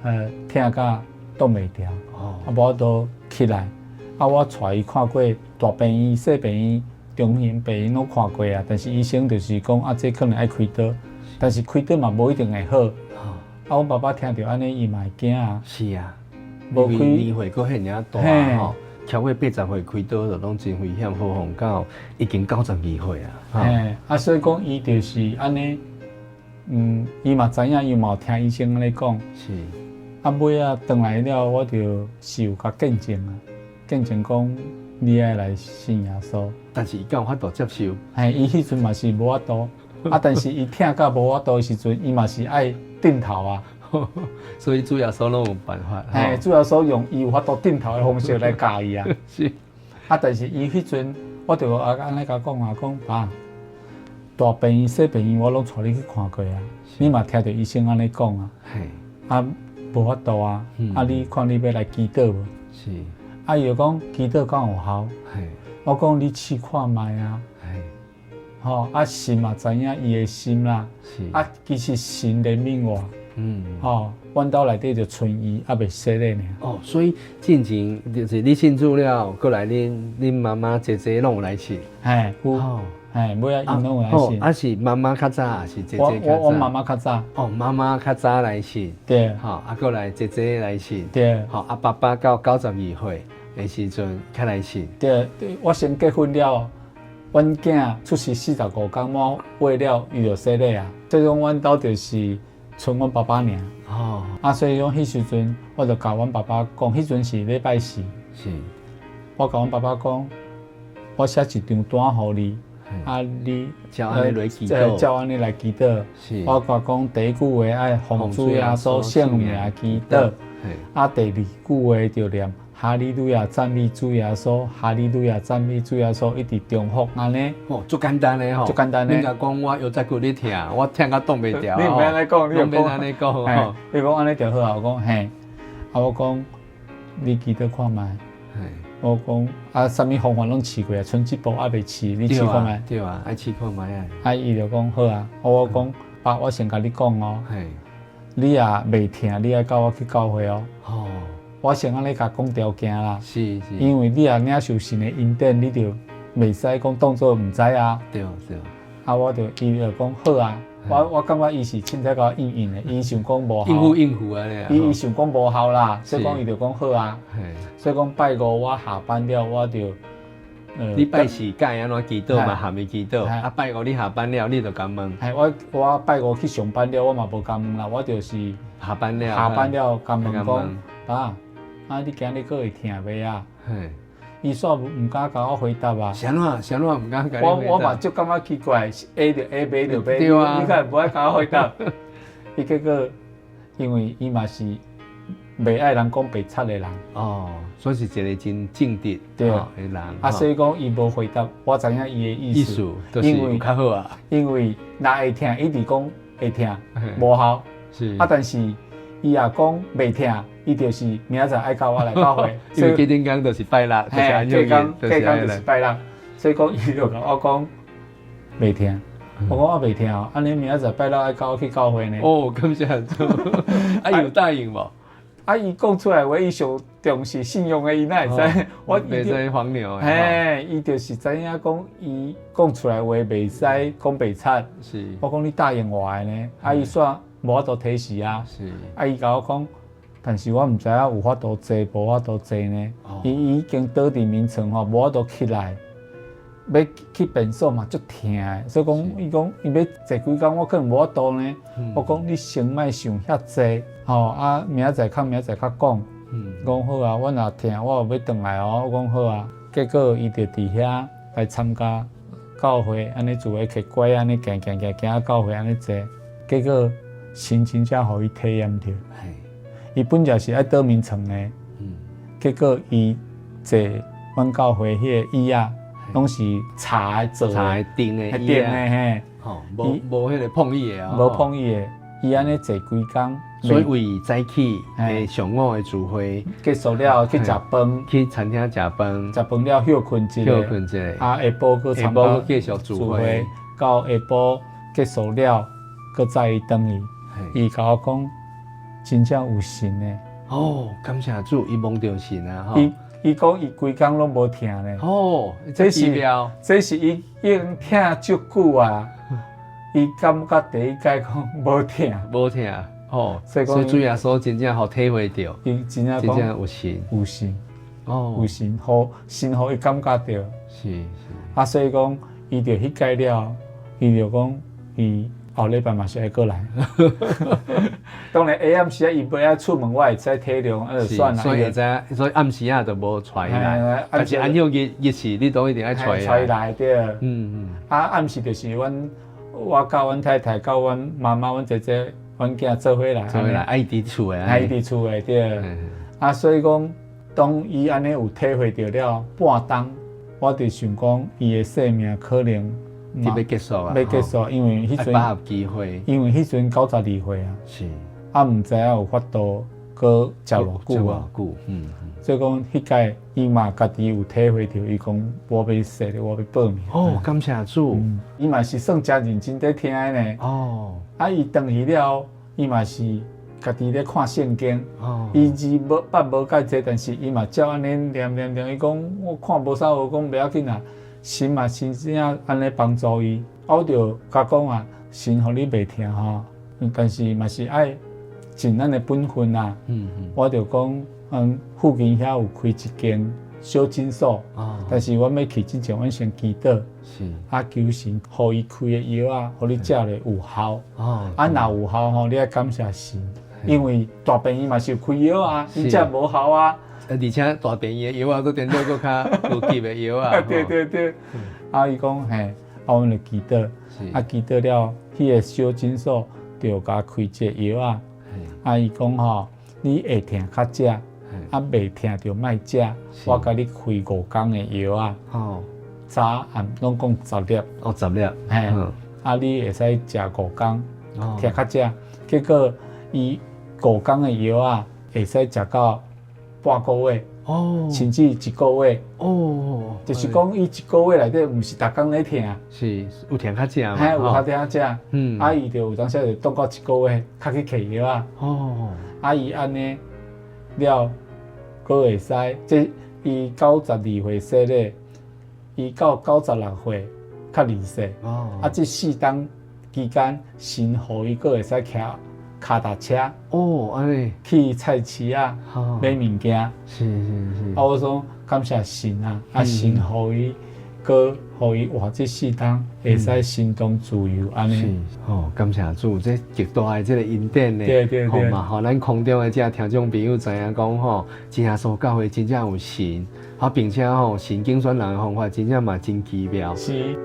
疼甲挡袂牢，啊，无法度起来。啊，我带伊看过大病院、小病院、中型病院拢看过啊，但是医生就是讲啊，这可能爱开刀。但是开刀嘛无一定会好，啊，阮爸爸听到安尼，伊嘛会惊啊。是啊，无开年岁佫遐尔大吼，超过80岁开刀就拢真危险，何况到已经92岁啊。嘿，啊，所以讲伊就是安尼，伊嘛知影，伊嘛有听医生安尼讲。是。啊，尾啊，转来了，我就是有甲见证啊，见证讲你爱来信耶稣。但是伊敢有法度接受？嘿，伊迄阵嘛是无法度。啊！但是伊听甲无法度的时阵，伊嘛是爱顶头啊。所以主耶稣拢有办法。嘿，主耶稣用伊有法度顶头的方式来教伊啊。是。啊，但是伊迄阵，我就安尼甲讲啊，讲爸，大病院、小病院我拢带你去看过啊。你嘛听到医生安尼讲啊。嘿。啊，无法度啊。啊，你看你要来祈祷无？是。啊，伊就讲祈祷敢有效？嘿。我讲你试看卖啊。吼，啊神嘛知影伊的心啦，是啊，其实神怜悯我，吼，阮兜内底就剩伊还袂死咧呢。哦，所以进前就是你信主了，过来恁妈妈、姐姐拢有来信，嘿，有，嘿，尾仔因拢有来信。啊是妈妈较早，还是姐姐较早？我妈妈较早。哦，妈妈较早来信，对，吼，啊过来姐姐来信，对，吼，啊爸爸到92岁的时阵较来信。对，我先结婚了。阮囝出世45天，我喂了伊就死咧啊！所以讲，阮兜就是剩阮爸爸尔。哦。啊，所以讲，迄时阵我就甲阮爸爸讲，迄阵是礼拜4。是。我甲阮爸爸讲，我写一张单互你，啊，你照安尼来祈祷。照安尼来祈祷。是。我甲讲第一句话爱奉主耶稣圣名祈祷。啊，第二句话就念。哈利路亚，赞美主耶稣！哈利路亚，赞美主耶稣！一直重复安尼。哦，足简单的吼。足简单的。你甲讲我腰脊骨你疼，我疼甲挡袂牢。你免安尼讲，你免安尼讲吼。你讲安尼就好啊！我讲嘿，啊我讲你记得看卖。我讲啊，啥物方法拢试过啊，剩一步还袂试，你试看卖。对啊，爱试看卖啊。啊，伊就讲好啊，我讲爸，我先甲你讲哦。你也袂疼，你爱甲我去教会哦。哦。我先安尼甲讲条件啦，是，因为你也领受神的恩典，你就袂使讲当作毋知啊。对。啊，我就伊就讲好啊，我感觉伊是凊彩甲我应的，伊想讲无效，应付安尼啊。伊想讲无效啦，所以讲伊就讲好啊，嘿所以讲拜五我下班了，我就你拜四该安怎祈祷嘛，嘿下面祈祷。啊，拜五你下班了，你就敢问。我拜五去上班了，我嘛无敢问啦，我就是下班了。下班了敢问敢讲，爸，你今日佫会疼袂啊？嘿，伊煞毋敢甲我回答啊。啥怎毋敢甲你回答？我嘛就感觉奇怪 ，A 就 A，B 就 B， 对啊，你敢无爱甲我回答？伊结果因为伊嘛是袂爱人讲白贼的人，哦，所以是一个真正直对的人。所以讲伊无回答，我知影伊的意思，就是有较好啊。因为若会疼，一直讲会疼，无效。是但是伊也讲袂疼，伊就是明仔载爱教我来教会。因为隔天讲就是拜六，就是安隔样天就是拜六，所以讲伊就甲我讲袂疼。我讲我袂疼哦，安尼明仔载拜六爱教我去教会呢。哦，感谢主。有答应无？伊讲出来话，伊上重视信用的，伊哪会知？我袂使黄牛。伊就是知影讲，伊讲出来话袂使讲白贼。是。我讲你答应我的呢，伊煞无法度提示啊。是。伊甲我讲，但是我毋知影有法度坐，无法度坐呢。伊已经倒伫眠床吼，无法度起来。要去便所嘛，足疼的，所以讲伊讲伊要坐几工，我可能无法度呢。我讲你先莫想遐济，明仔载较讲。讲好啊，我若疼，我有要转来哦。我讲好啊，结果伊就伫遐来参加教会，安尼自个摕拐安尼行到教会安尼坐，结果心情才互伊体验着。伊本来是爱倒眠床的，结果伊坐阮教会迄个椅啊。拢是茶的做的，钉的，嘿，无迄个碰椅的无碰椅的，伊安尼坐几工，所以为早起上午的聚会结束了去食饭，去餐厅食饭，食饭了休困一下，下晡佫参加继续聚会，到下晡结束了，佫再伊转去，伊甲我讲，真正有神的。哦，感谢主，伊蒙着神啊！伊讲伊规工拢无疼咧。哦，这是伊已经疼足久啊！伊感觉第一届讲无疼。哦，所以主耶稣真正好体会到，伊真正有神，有神，互伊感觉到。是。所以讲伊着迄届了，伊就讲伊后礼拜嘛是爱过来。当然下暗时啊，伊不爱出门，我会知体谅，就算啦。所以暗时啊就无带来，但是暗休日时你都一定爱带来对。暗时就是我甲阮太太、甲阮妈妈、阮姐姐、阮囝做伙来，爱伫厝诶，爱伫厝诶对。所以讲，当伊安尼有体会到了半冬，我就想讲，伊诶生命可能要结束啊，因为迄阵把握机会，因为迄阵92岁啊，是毋知影有法度搁食偌久啊，所以讲迄届伊嘛家己有体会到，伊讲我要死咧，我要报名。哦，感谢主，伊嘛是算真认真在听的呢。哦，伊转去了，伊嘛是家己咧看圣经。哦，伊字无介济，但是伊嘛照安尼念。伊讲我看无啥好，讲袂要紧啊。神嘛真正安尼帮助伊，我就甲讲啊，神互你袂听吼，但是嘛是爱尽咱的本分啊。我就讲，附近遐有开一间小诊所，但是阮要去之前，阮先祈祷，求神，互伊开的药啊，互你食咧有效。若有效吼，你爱感谢神，因为大病伊嘛是有开药啊，伊食无效啊。而且大病的药啊，都变做搁较有急的药啊。对。伊讲嘿，阮就祈祷，祈祷了，迄个小诊所就甲开一个药啊。伊讲吼，你会疼较食，袂疼就莫食。我甲你开5工的药啊。早暗拢讲10粒。10粒。嘿，你会使食5工，疼较食。结果伊5工的药啊，会使食到半个月，甚至1个月，就是讲伊1个月内底毋是逐工咧疼，是有疼较食嘛，有较疼食，伊就有当时就当到1个月，较去摕药啊，伊安尼了，佫会使，即伊92岁生日，伊到96岁较利索。哦，啊，这4档期间，神互伊个会使骑脚踏车哦，安尼，去菜市啊好，买物件。是是啊，我说感谢神啊，啊神互伊个互伊活这4档会使心中自由安是尼。，哦，感谢主，这极大的这个恩典呢，对对对嘛，互咱空中的这听众朋友知影讲吼，真耶稣教会真正有神，啊，并且吼神竞选人的方法真正嘛真奇妙。是。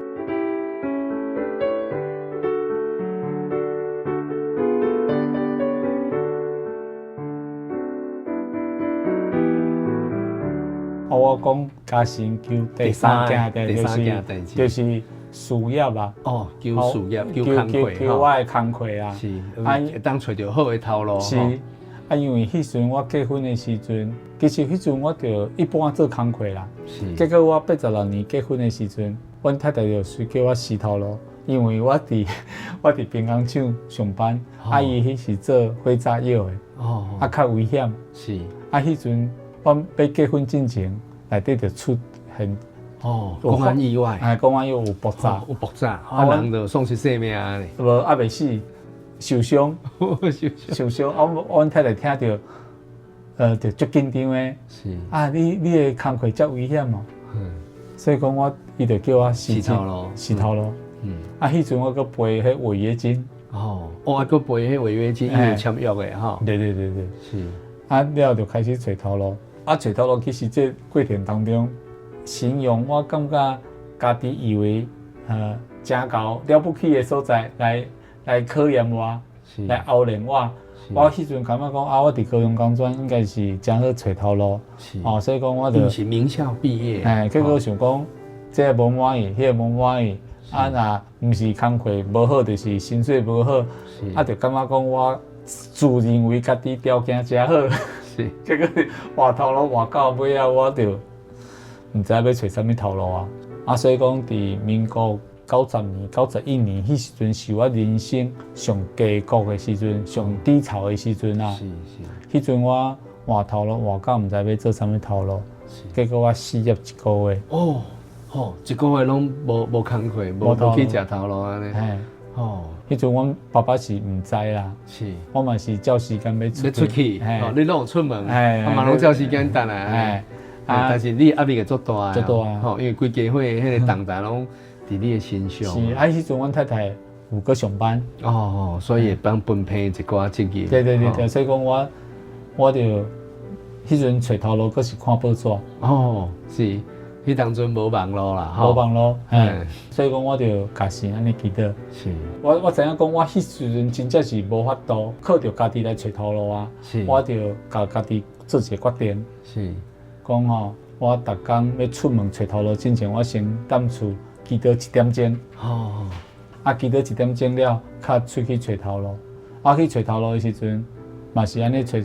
我讲加薪求第三件第三件代志就是事业啊，哦，求事业，求工课求我的工课啊，是，啊会当找到好的头路是，啊，因为迄阵我结婚的时阵，其实迄阵我就一般做工课啦，是，结果我86年结婚的时阵，阮太太就随叫我洗头路，因为我伫平工厂上班，啊伊迄是做火炸药的，哦，啊较危险，是，啊迄阵我要结婚之前，内底就出现。哦，公安意外，哎，公安又有爆炸，有爆炸，啊，人就丧失性命啊咧，无啊未死，受伤，受伤。我太太听到，就足紧张的。是，啊，你的工课遮危险哦，所以讲伊就叫我洗头咯，洗头咯。啊，迄阵我搁背迄违约金。哦，我还搁背迄违约金，因为签约的哈。对，是。啊，了就开始找头路。啊，找头路其实这过程当中。形容我感觉家己以为真高了不起的所在来考验我，来熬练我。我迄阵感觉讲啊，我伫高雄工专应该是真好找头路，哦，所以讲我就是名校毕业。哎，结果想讲这个无满意，迄个无满意，啊，若毋是工课无好，就是薪水无好，啊，就感觉讲我自认为家己条件真好，是，结果换头路换到尾啊，我就。唔知要找啥物头路啊！啊，所以讲，伫民国90年、91年，迄时阵是我人生上低谷的时阵，上低潮的时阵啊。是。迄阵我换头路换到唔知要做啥物头路，结果我失业1个月。哦，一个月拢无工课，无去食头路安尼。嘿，哦，迄阵阮爸爸是唔知啦。是。我嘛是照时间要出去，你拢有出门，嘛拢照时间等来。但是你压力会足大啊，因为规家伙迄个重担拢伫你的身上。是，迄阵阮太太有搁上班。哦，所以会帮分配一寡职业。对，所以讲我就迄阵找头路，搁是看报纸。哦，是，迄当阵无网络啦，无网络，所以讲我就家己安尼祈祷。是，我知影讲我迄时阵真正是无法度，靠着家己来找头路啊。是，我就甲家己做一个决定。是。讲吼，我逐工要出门找头路之前，我先踮厝祈祷1点钟。哦。啊，祈祷1点钟了，较出去找头路。啊，去找头路的时阵，嘛是安尼找。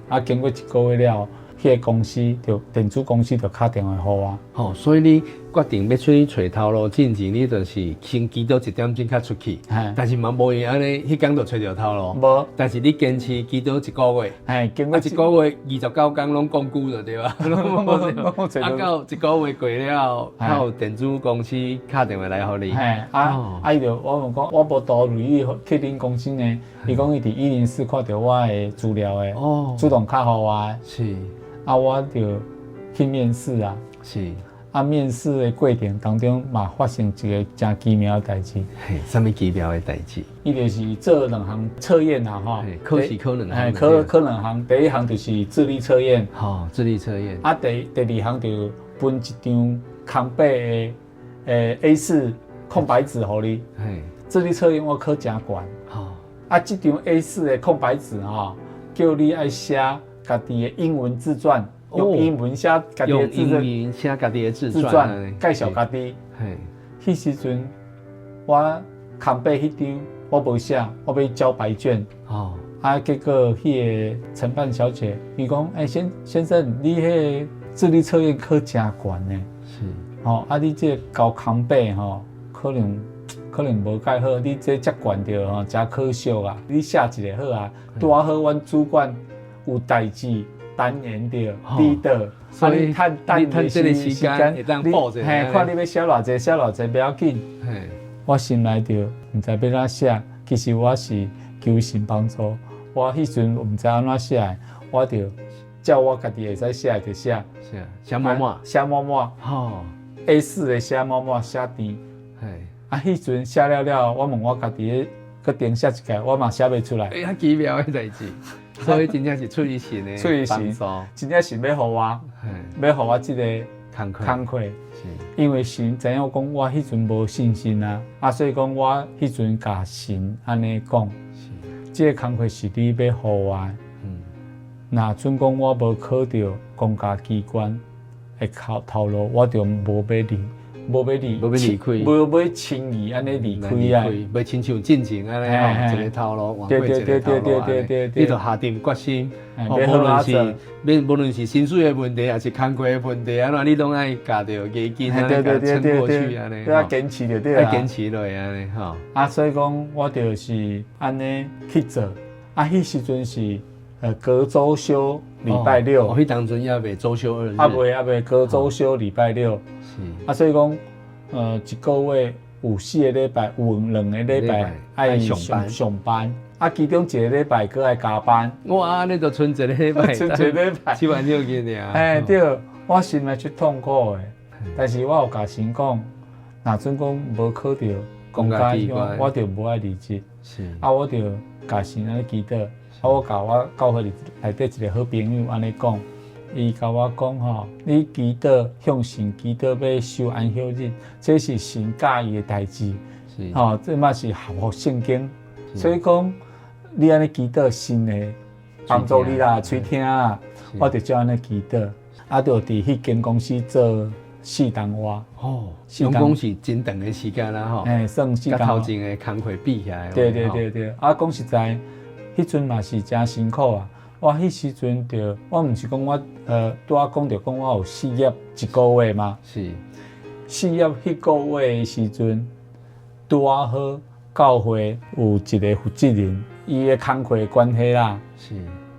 啊，经过1个月了，迄个公司就电子公司就打电话给我。哦，所以你决定要出去找头路之前，你就是先祈祷1点钟较出去。但是嘛无用安尼，迄天就找着头路。无。但是你坚持祈祷1个月。经过1个月29天拢讲久了对吧？啊，到1个月过了，靠电子公司打电话来给你。伊就我问讲，我无导履历去恁公司呢？伊讲伊伫104看到我的资料的，主动敲互我。是。啊，我就去面试啊。是。啊，面试的过程当中嘛，发生一个真奇妙的代志。嘿，什么奇妙的代志？伊就是做2项测验啊，吼。考试考2项。考2项，第一项就是智力测验。智力测验。啊，第2项就分一张空白的A4空白纸互你。智力测验我考真悬。啊，这张 A4的空白纸叫你爱写家己的英文自传。用英文写家己的自传，介绍家己。迄时阵我空白迄张我无写，我要交白卷。结果迄个承办小姐伊讲：“先生，你迄个智力测验考真悬呢。”是。你这交空白可能无介好，你这遮悬着真可惜啊！你写一个好啊，拄好阮主管有代志。单元着哦leader，所以你趁这个时间会当补一下嘿，看你要写偌济，写偌济不要紧。嘿，我心内着毋知要怎写，其实我是求神帮助。我迄阵毋知安怎写的，我着照我家己会使写就写，是啊，写满满，写满满吼， ，A4 的写满满，写甜。嘿，啊，迄阵写了，我问我家己个订写一届，我嘛写袂出来。哎，遐奇妙的代志，所以真正是出于神的出于神帮助，真正是要互我，嘿，要互我即个工课工课，是，因为神知影讲我迄阵无信心啊，所以讲我迄阵甲神安尼讲，是，即个工课是你要互我的。嗯，若准讲我无考到公家机关的头路，我就无要离，无要离开，无要轻易安尼离开啊！要亲像进前安尼吼，一个头路换过一个头路安尼，你就下定决心，无论是薪水的问题，还是工课的问题，安怎你拢爱家着牙筋安尼甲撑过去安尼，要坚持就对啦，要坚持落安尼吼。啊，所以讲我就是安尼去做，啊，迄時陣是隔周休禮拜六，迄當陣也未周休2日，未隔周休禮拜六，是啊，所以講一個月有4個禮拜，有2個禮拜愛上班，啊，其中1個禮拜佫愛加班。哇，你就剩一個禮拜，剩一個禮拜7萬6個爾。哎，對，我心內出痛苦的，但是我有甲神講，若準講無考到公家機關，我就無愛離職。是啊，我就甲神安尼祈禱，啊，我甲我教會內底一個好朋友安尼講，伊甲我講吼，你祈禱向神祈禱要守安息日，這是神教伊的代志，吼，這嘛是合乎聖經，所以講你安尼祈禱，神會幫助你啦，喙聽啦，我就照安尼祈禱，啊，就佇迄間公司做4檔活。哦，用講是真長的時間啦吼，算4檔。甲頭前的工課比起來，對。啊，講實在，迄陣嘛是真辛苦啊。我迄時陣就，我毋是講我拄仔講着講我有失業1個月嘛。是。失業迄個月的時陣，拄仔好教會有一個負責人，伊的工課的關係啦。是。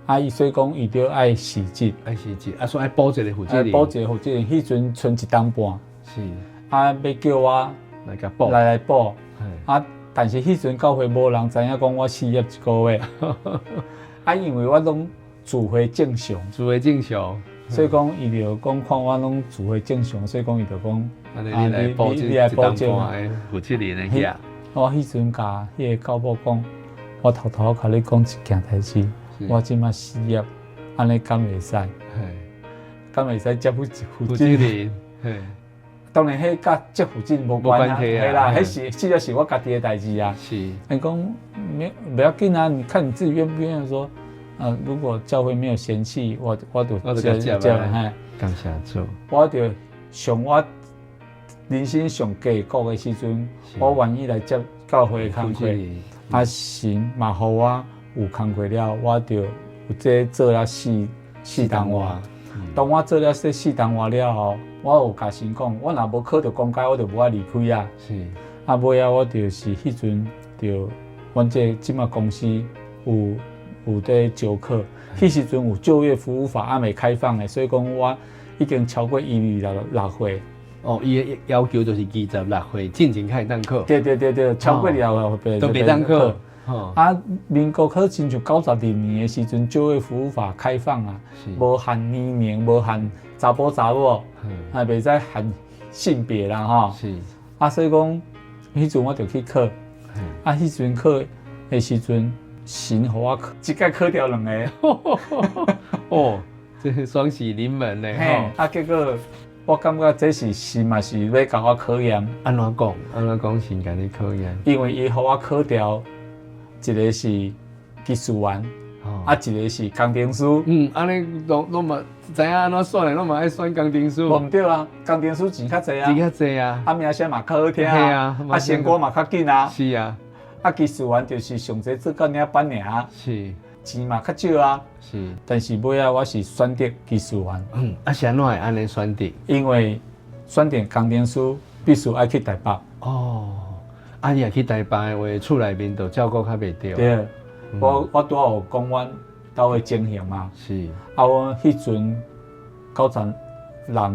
啊，伊所以講伊就愛辭職。愛辭職，啊，所以愛補一個負責人。補一個負責人，迄陣剩1檔半。是。啊，要叫我來甲補。來補。啊，但是迄陣教會無人知影講我失業1個月。啊，因為我攏自費正常，所以講伊就講看我攏自費正常，所以講伊就講，你來補一檔半的負責人的遐。我迄陣甲迄個教母講，我偷偷甲你講一件代志，我即馬失業，安尼敢袂使？敢袂使接負責人？當然，迄甲接負責人無關係啦，迄是是我家己的代志啊。是。你講不要緊啊，你看你自己願不願意說？如果教會沒有嫌棄我就接，感謝主。我就上我人生上低谷的時陣，我願意來接教會的工課。啊，神嘛，互我有工課了，我就有這做了4檔活。當我做了這4檔活了後，我有甲神講，我若無考到公家，我就無愛離開啊。是。啊，尾啊，我就是迄陣就，阮即馬公司有在招課，迄時陣有就業服務法還未開放的，所以講我已經超過26歲。哦，伊的要求就是26歲進前開當課。對，超過26歲都袂當課。啊，民國可親像92年的時陣，就業服務法開放啊，無限年齡，無限查甫查某，啊，袂使限性別啦吼。是。啊，所以講，迄陣我就去考，啊，迄陣考的時陣，神互我考，一屆考掉2個。哦，這是雙喜臨門咧。嘿，啊，結果我感覺這是神嘛是要甲我考驗。安怎講神甲你考驗？因為伊互我考掉。一個是技術員，啊，一個是工程師。安尼攏嘛知影安怎選的，攏嘛愛選工程師。無毋對啊，工程師錢較濟啊。錢較濟啊。啊，名聲嘛較好聽啊。係啊。啊，成果嘛較緊啊。是啊。啊，技術員就是上濟做到領班爾。是。錢嘛較少啊。是。但是尾啊，我是選擇技術員。啊，是安怎會安尼選擇？因為選擇工程師必須愛去台北。哦。啊，你也去台北的話，厝內面就照顧較袂到。對，我拄有講阮都会情形嘛。是，啊，我迄阵96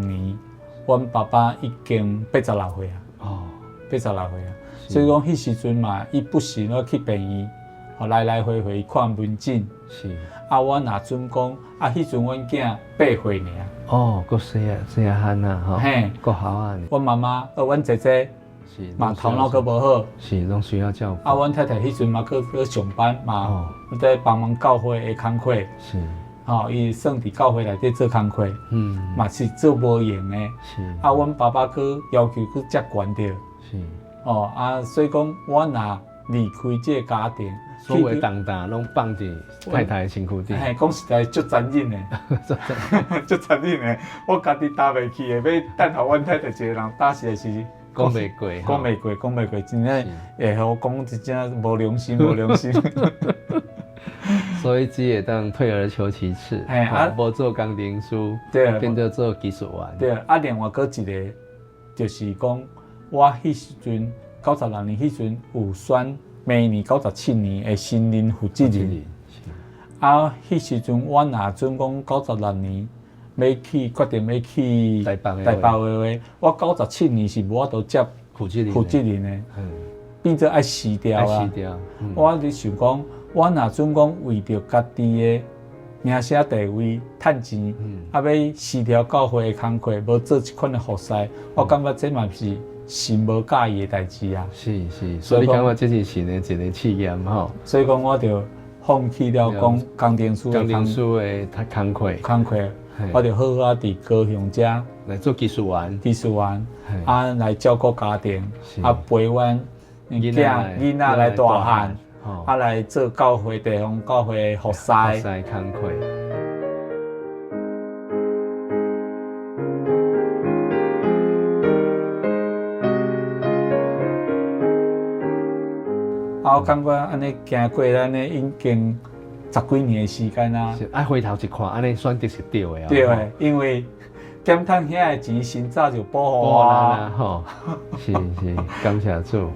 年，阮爸爸已经86岁啊，哦， 86岁啊，所以讲迄时阵嘛，伊不时要去病院，来来回回看门诊。是，啊，我若准讲，啊，迄阵阮囝8岁尔。哦，够细啊汉啊，吼，嘿，够好啊，阮妈妈，阮姐姐是，嘛头脑佫无好，是，拢需要照顾。啊，阮太太迄阵嘛佫上班嘛哦，在帮忙教会的工课，是，吼，伊算伫教会内底做工课，嗯，嘛是做无用的。是，啊，阮爸爸佫要求佫遮悬着，是，哦啊，所以讲我若离开这个家庭，所有重担拢放伫太太的身躯顶。嘿，讲实在足残忍的，足残忍的，我家己担袂起的，要等候阮太太一个人打实在是讲袂过，讲袂过，真正会互讲真正无良心，无良心。所以只会当退而求其次，嘿啊无做工程师，对变做做技术员。对，啊，另外佫一个就是讲，我迄时阵96年迄阵有选明年97年的新任负责人。啊，迄时阵我若准讲96年要去决定要去台北的话，我97年是无法度接负责人的，嗯，变做爱辞掉啊。死掉。我伫想讲，我若准讲为着家己的名声地位趁钱，啊要辞掉教会的工课，无做即款的服侍，我感觉这嘛是神无介意的代志啊。是，所以你感觉这是神的一个试验吼。所以讲，我就放弃了讲工程师的工课，我就好好伫高雄遮来做技术员，啊来照顾家庭，啊陪阮囝仔来大汉，啊来做教会地方教会的服侍工课。啊，我感觉安尼行过咱呢已经10几年的时间啊。爱回头一看，安尼选择是对的啊。对的，因为减趁遐的钱，先早就保护我啦。吼，是，感谢主。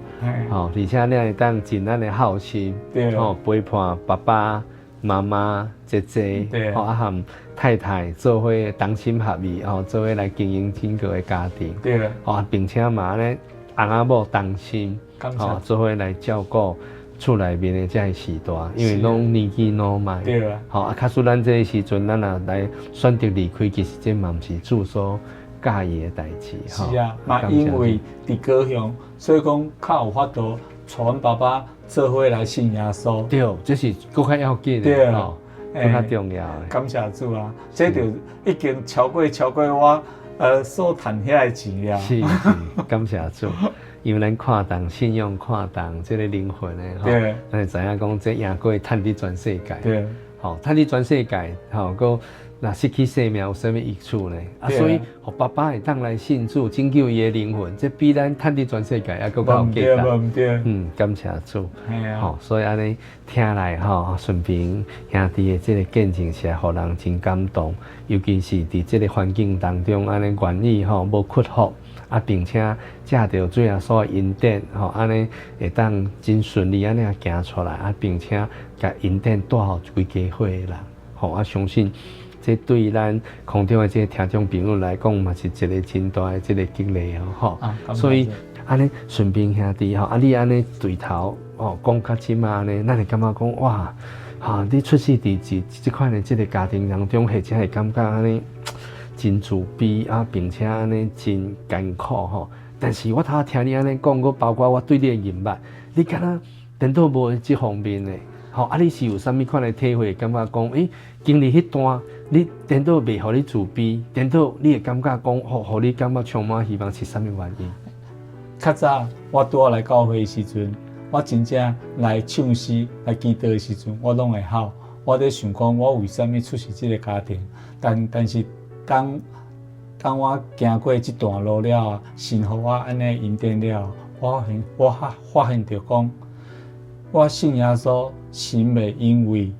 吼，而且咱会当尽咱的好心，吼陪伴爸爸妈妈、姐姐，吼啊含太太做伙同心合意，吼做伙来经营整个的家庭。对。吼，并且嘛呢，翁仔某同心。吼，做伙来照顾厝内面的这些时代，因为拢年纪老迈，对啊。吼，啊，假使咱这个时阵，咱也来选择离开，其实这嘛毋是主所介意的代志，吼。是啊，嘛因为伫高雄，所以讲较有法度，带阮爸爸做伙来信耶稣。对，这是更较要紧的，吼，更较重要的。感谢主啊，这就已经超过我所赚遐的钱了。是，感谢主。因为咱看重信用，看重这个灵魂的吼，咱会知影讲这赢过趁伫全世界，对，吼，趁伫全世界，吼，佮若失去生命有啥物益处呢？啊，所以，互爸爸会当来信主，拯救伊的灵魂，这比咱趁伫全世界还佫较有价值。感谢主。吼，所以安尼听来吼，顺便兄弟的这个见证是互人真感动，尤其是伫这个环境当中，安尼愿意吼，无屈服。啊，并且借着主耶稣的恩典，吼，安尼会当真顺利安尼啊行出来，啊，并且甲恩典带互规家伙的人，吼，啊，相信这对咱空中的这个听众朋友来讲，嘛是一个真大的这个激励哦，吼，所以安尼顺便兄弟吼，啊，你安尼对头哦，讲较深啊，安尼，咱会感觉讲哇，哈，你出世伫这款的这个家庭当中，或者会感觉安尼。真自卑啊，并且安尼真艰苦吼。但是我头听你安尼讲，我包括我对你的认捌，你敢若颠倒无这方面的，吼啊，你是有啥物款的体会？感觉讲，经历迄段，你颠倒袂互你自卑，颠倒你会感觉讲，互你感觉充满希望是啥物原因？较早我拄来教会的时阵，我真正来唱诗、来祈祷的时阵，我拢会哭。我在想讲，我为什么出席这个家庭？但是当我行过这段路了，神互我安尼恩典了，我发现着讲，我信耶稣，神袂因为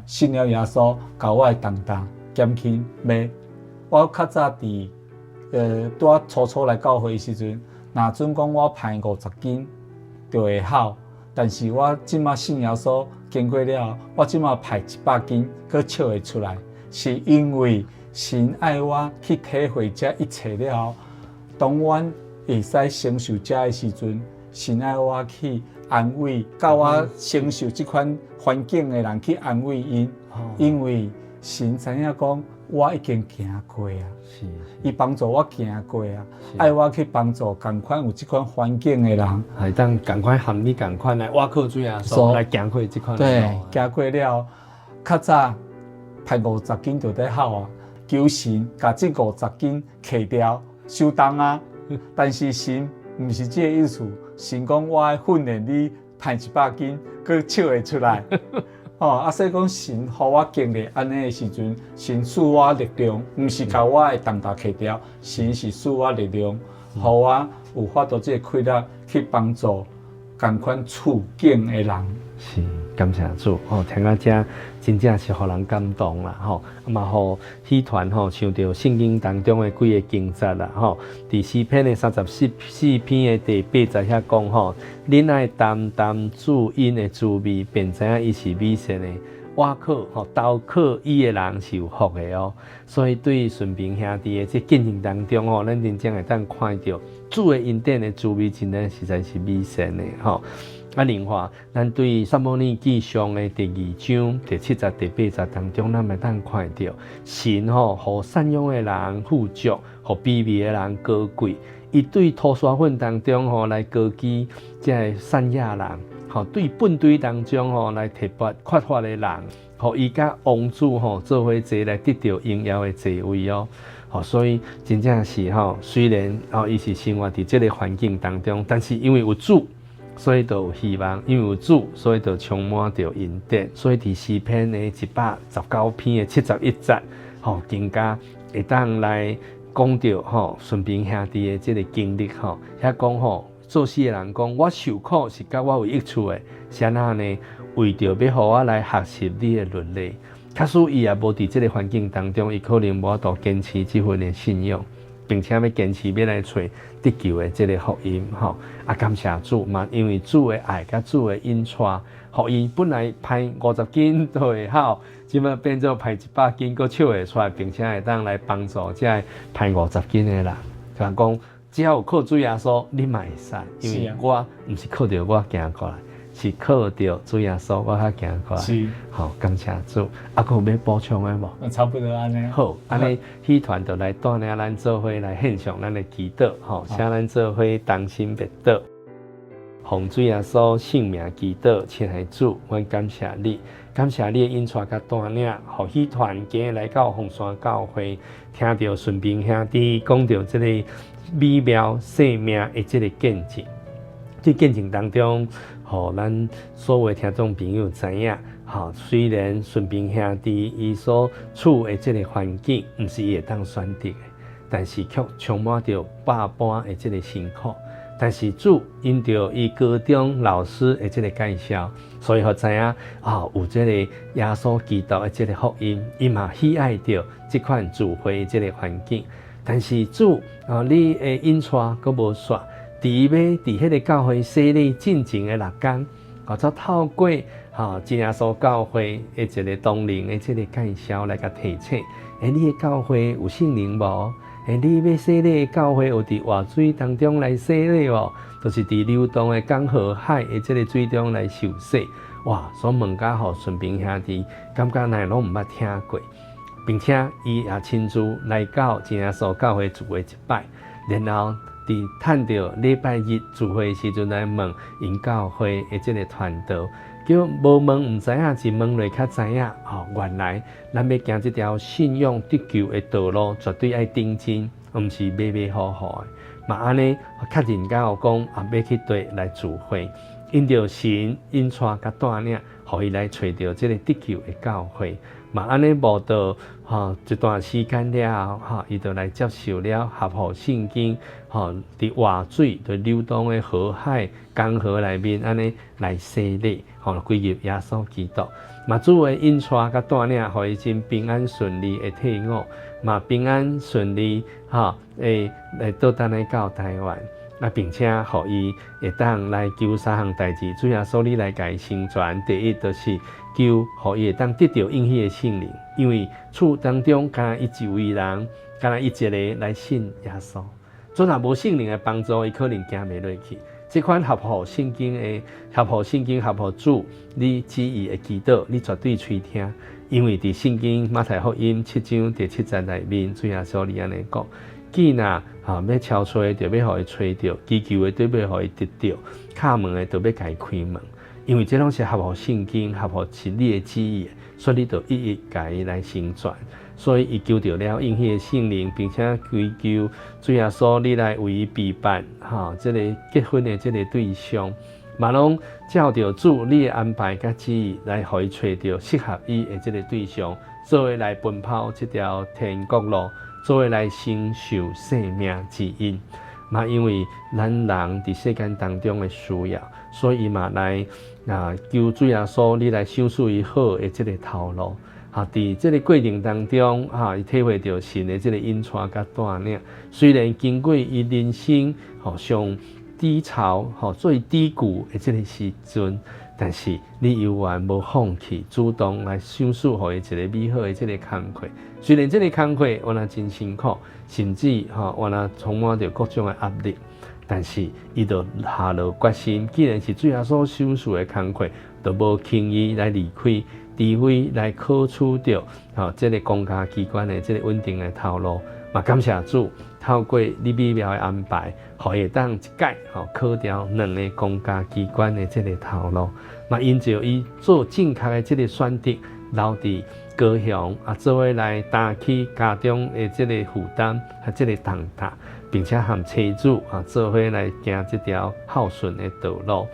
信了耶稣，甲我的重担减轻袂。我较早伫拄初来教会的时阵，若准讲我胖50斤就会好，但是我即马信耶稣，经过了，我即马排100斤，佫笑会出来，是因为神爱我去体会这一切了后，当阮会使承受这的时阵，神爱我去安慰，教我承受这款环境的人去安慰因，因为神知影讲我已经行过啊，伊帮助我行过啊，爱我去帮助共款有这款环境的人，系当赶快含你赶快来挖靠主耶稣来行过这款。对，行过了，较早排50斤就得好啊，求神把这50斤去掉，收档啊。但是神唔是这个意思，神讲我爱训练你排100斤，佮笑会出来。所以讲神互我经历安尼的时阵，神赐我力量，唔是教我会重大去掉，神是赐我力量，互我有法度这个气力去帮助共款处境的人。是，感谢主听到这真正是互人感动啦嘛互戏团想到圣经当中的几个经节啦第4篇的34篇的第8节遐讲恁爱担当主因的滋味，便知影伊是美善的。挖靠投靠伊的人是有福的哦。所以对顺平兄弟的这进程当中咱真正会当看到主的恩典的滋味，真正实在是美善的另外，咱对撒母耳记上的第2章第7节、第8节当中，咱会当看到神互善良的人富足，互卑微的人高贵。伊对土沙粉当中来高举这善亚人，对粪堆当中来提拔缺乏的人，互伊甲王主做伙坐来得到荣耀的座位哦。所以真正是虽然伊是生活伫这个环境当中，但是因为有主。所以就有希望，因为有主，所以就充满着恩典。所以第4篇的119篇的71节，更加会当来讲到顺平兄弟的这个经历遐讲做事的人讲，我受苦是甲我有益处的，是安那呢？为着要互我来学习你的律例。假使伊也无伫这个环境当中，伊可能无法度坚持这份的信仰。并且要坚持要来找得救的这个福音感谢主嘛，因为主的爱甲主的恩宠，互伊本来排50斤都会好，即摆变做排100斤，佫笑会出来，并且会当来帮助这排50斤的人。就讲只要有靠主耶稣，你嘛会使，因为我毋是靠着我行过来。是靠着主耶稣，我较行过来。是，感谢主。佫有要补充的无？差不多安尼。好，安尼戏团就来带领咱做伙来献上咱的祈祷，请咱做伙同心祈祷。奉主耶稣圣名祈祷，亲爱的主，阮感谢你，感谢你的恩宠甲带领，互戏团今日来到凤山教会，听到顺平兄弟讲到这个美妙生命的这个见证。在见证当中，咱所有听众朋友知影，虽然顺平兄弟伊所处的这个环境，毋是伊会当选择的，但是却充满着百般的这个辛苦。但是主因着伊高中老师的这个介绍，所以互知影有这个耶稣基督的这个福音，伊嘛喜爱着这款聚会的这个环境。但是主你的恩宠佫无煞。伫迄个教会设立进前的6天，则透过真耶稣教会的一个同龄的这个介绍来甲提醒，你的教会有圣灵无？你要设立的教会有伫活水当中来设立无？就是伫流动的江河海的这个水中来受洗。哇！所问甲互顺平兄弟，感觉哪拢毋捌听过，并且伊也亲自来到真耶稣教会聚会一摆，然后。伫趁着礼拜日聚会时阵来问因教会的这个传道，叫无问毋知影，是问落较知影。原来咱要行这条信仰得救的道路，绝对爱认真，毋是马马虎虎的。嘛安尼，较认真有讲要去对来聚会，因着神因带甲带领，互伊来找到这个得救的教会。嘛安尼无到一段时间了后，伊就来接受了合乎圣经伫活水伫流动的河海江河内面安尼来洗礼，归入耶稣基督。嘛主的恩宠甲带领，互伊真平安顺利的退伍，嘛平安顺利会倒单来到台湾。并且互伊会当来求3项代志，主耶稣你来甲伊成全。第一就是求互伊会当得到应许的圣灵，因为厝当中敢若伊一位人，敢若伊一个来信耶稣。若若无圣灵的帮助，伊可能行袂落去。这款合乎圣经、合乎主你旨意的祈祷，你绝对垂听。因为伫圣经马太福音7章第7节内面，主耶稣你安尼讲：既若要敲吹，就要互伊吹着；祈求的，就要互伊得着；敲门的，就要甲伊开门。因为这拢是合乎圣经、合乎真理的旨意，所以你就一一甲伊来成全。所以伊求到了应许的圣灵，并且追求主耶稣你来为伊备办这个结婚的这个对象，嘛拢照着主你的安排甲旨意来，互伊找到适合伊的这个对象，做为来奔跑这条天国路，做为来承受生命之因。嘛，因为咱人伫世间当中的需要，所以嘛来求主耶稣你来赏赐伊好的这个头路。伫这个过程当中，伊体会到神的这个引带甲带领。虽然经过伊人生上低潮、最低谷的这个时阵，但是你犹原无放弃，主动来赏赐互伊一个美好的这个工课。虽然这个工课原来真辛苦，甚至原来充满着各种的压力，但是伊就下了决心，既然是主耶稣赏赐的工课，就无轻易来离开。除非来考取到这个公家机关的这个稳定的头路，嘛感谢主，透过你美妙的安排，可以当一届考掉2个公家机关的这个头路，嘛因着伊做正确的这个选择，留伫高雄做伙来担起家中的这个负担这个重担，并且和妻子做伙来行这条孝顺的道路。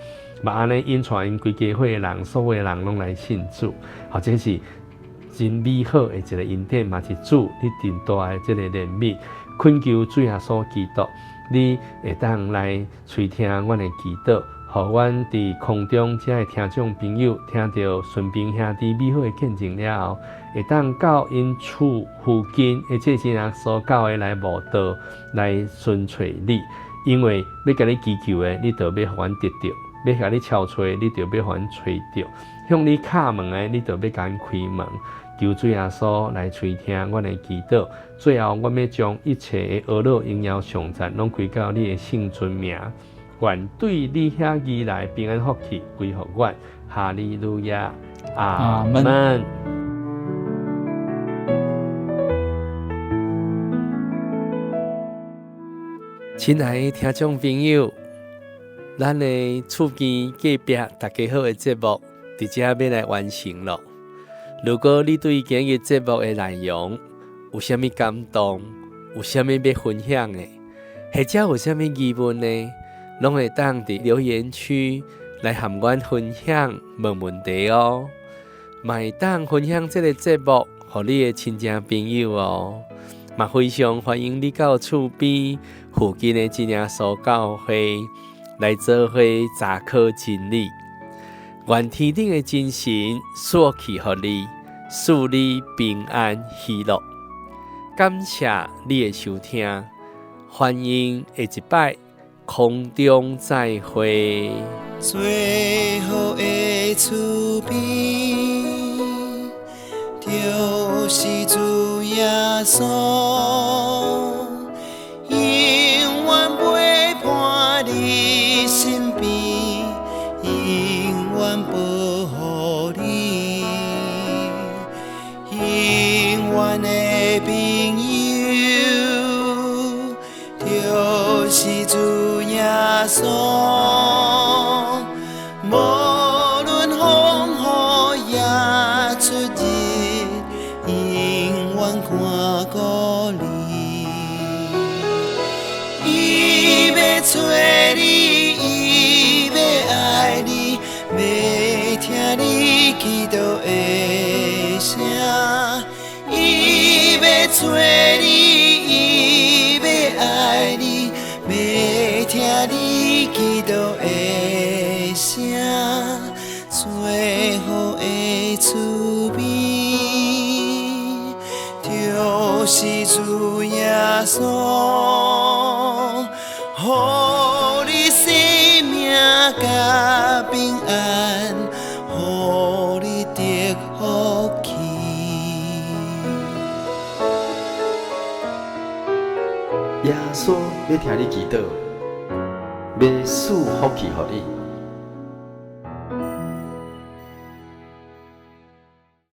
嘛，安尼引带因规家伙的人，所有的人拢来信主，这是真美好的一个恩典，嘛是主你真大的这个怜悯，恳求主耶稣基督，你会当来垂听阮的祈祷，互阮伫空中这些听众朋友听到顺平兄弟美好的见证了后，会当到因厝附近的这些人所教的来慕道，来寻找你，因为要甲你祈求的，你就要互阮得到。要甲你敲吹，你就要互阮吹着；向你敲门的，你就要甲阮开门。求主耶稣来垂听阮的祈祷。最后，我要将一切的恶乐荣耀颂赞，拢归到你的圣尊名。愿对你遐而来平安福气归乎阮。哈利路亚，阿门。亲爱的听众朋友，咱的厝边隔壁大家好的节目，直接要来完成了。如果你对今日节目的内容有啥物感动，有啥物要分享的，或者有啥物疑问呢，拢会当伫留言区来和阮分享，问问题哦。嘛会当分享这个节目，互你的亲戚朋友哦。嘛非常欢迎你到厝边附近的真耶稣教会来做伙查考真理，愿天顶的真神赐去予你，赐你平安喜乐。感谢你的收听，欢迎下一摆空中再会。最后的厝边，就是主耶稣，永远陪伴你身边，永远保护你，永远的朋友，就是主耶稣。无论风雨也出日，永远看顾你。伊要找你，伊要爱你，要听你祈祷的声。伊要找你，伊要爱你，要听你祈祷的声。最好的厝边，就是主耶稣。甲平安，互你得福气。耶稣要听你祈祷，要赐福气予你。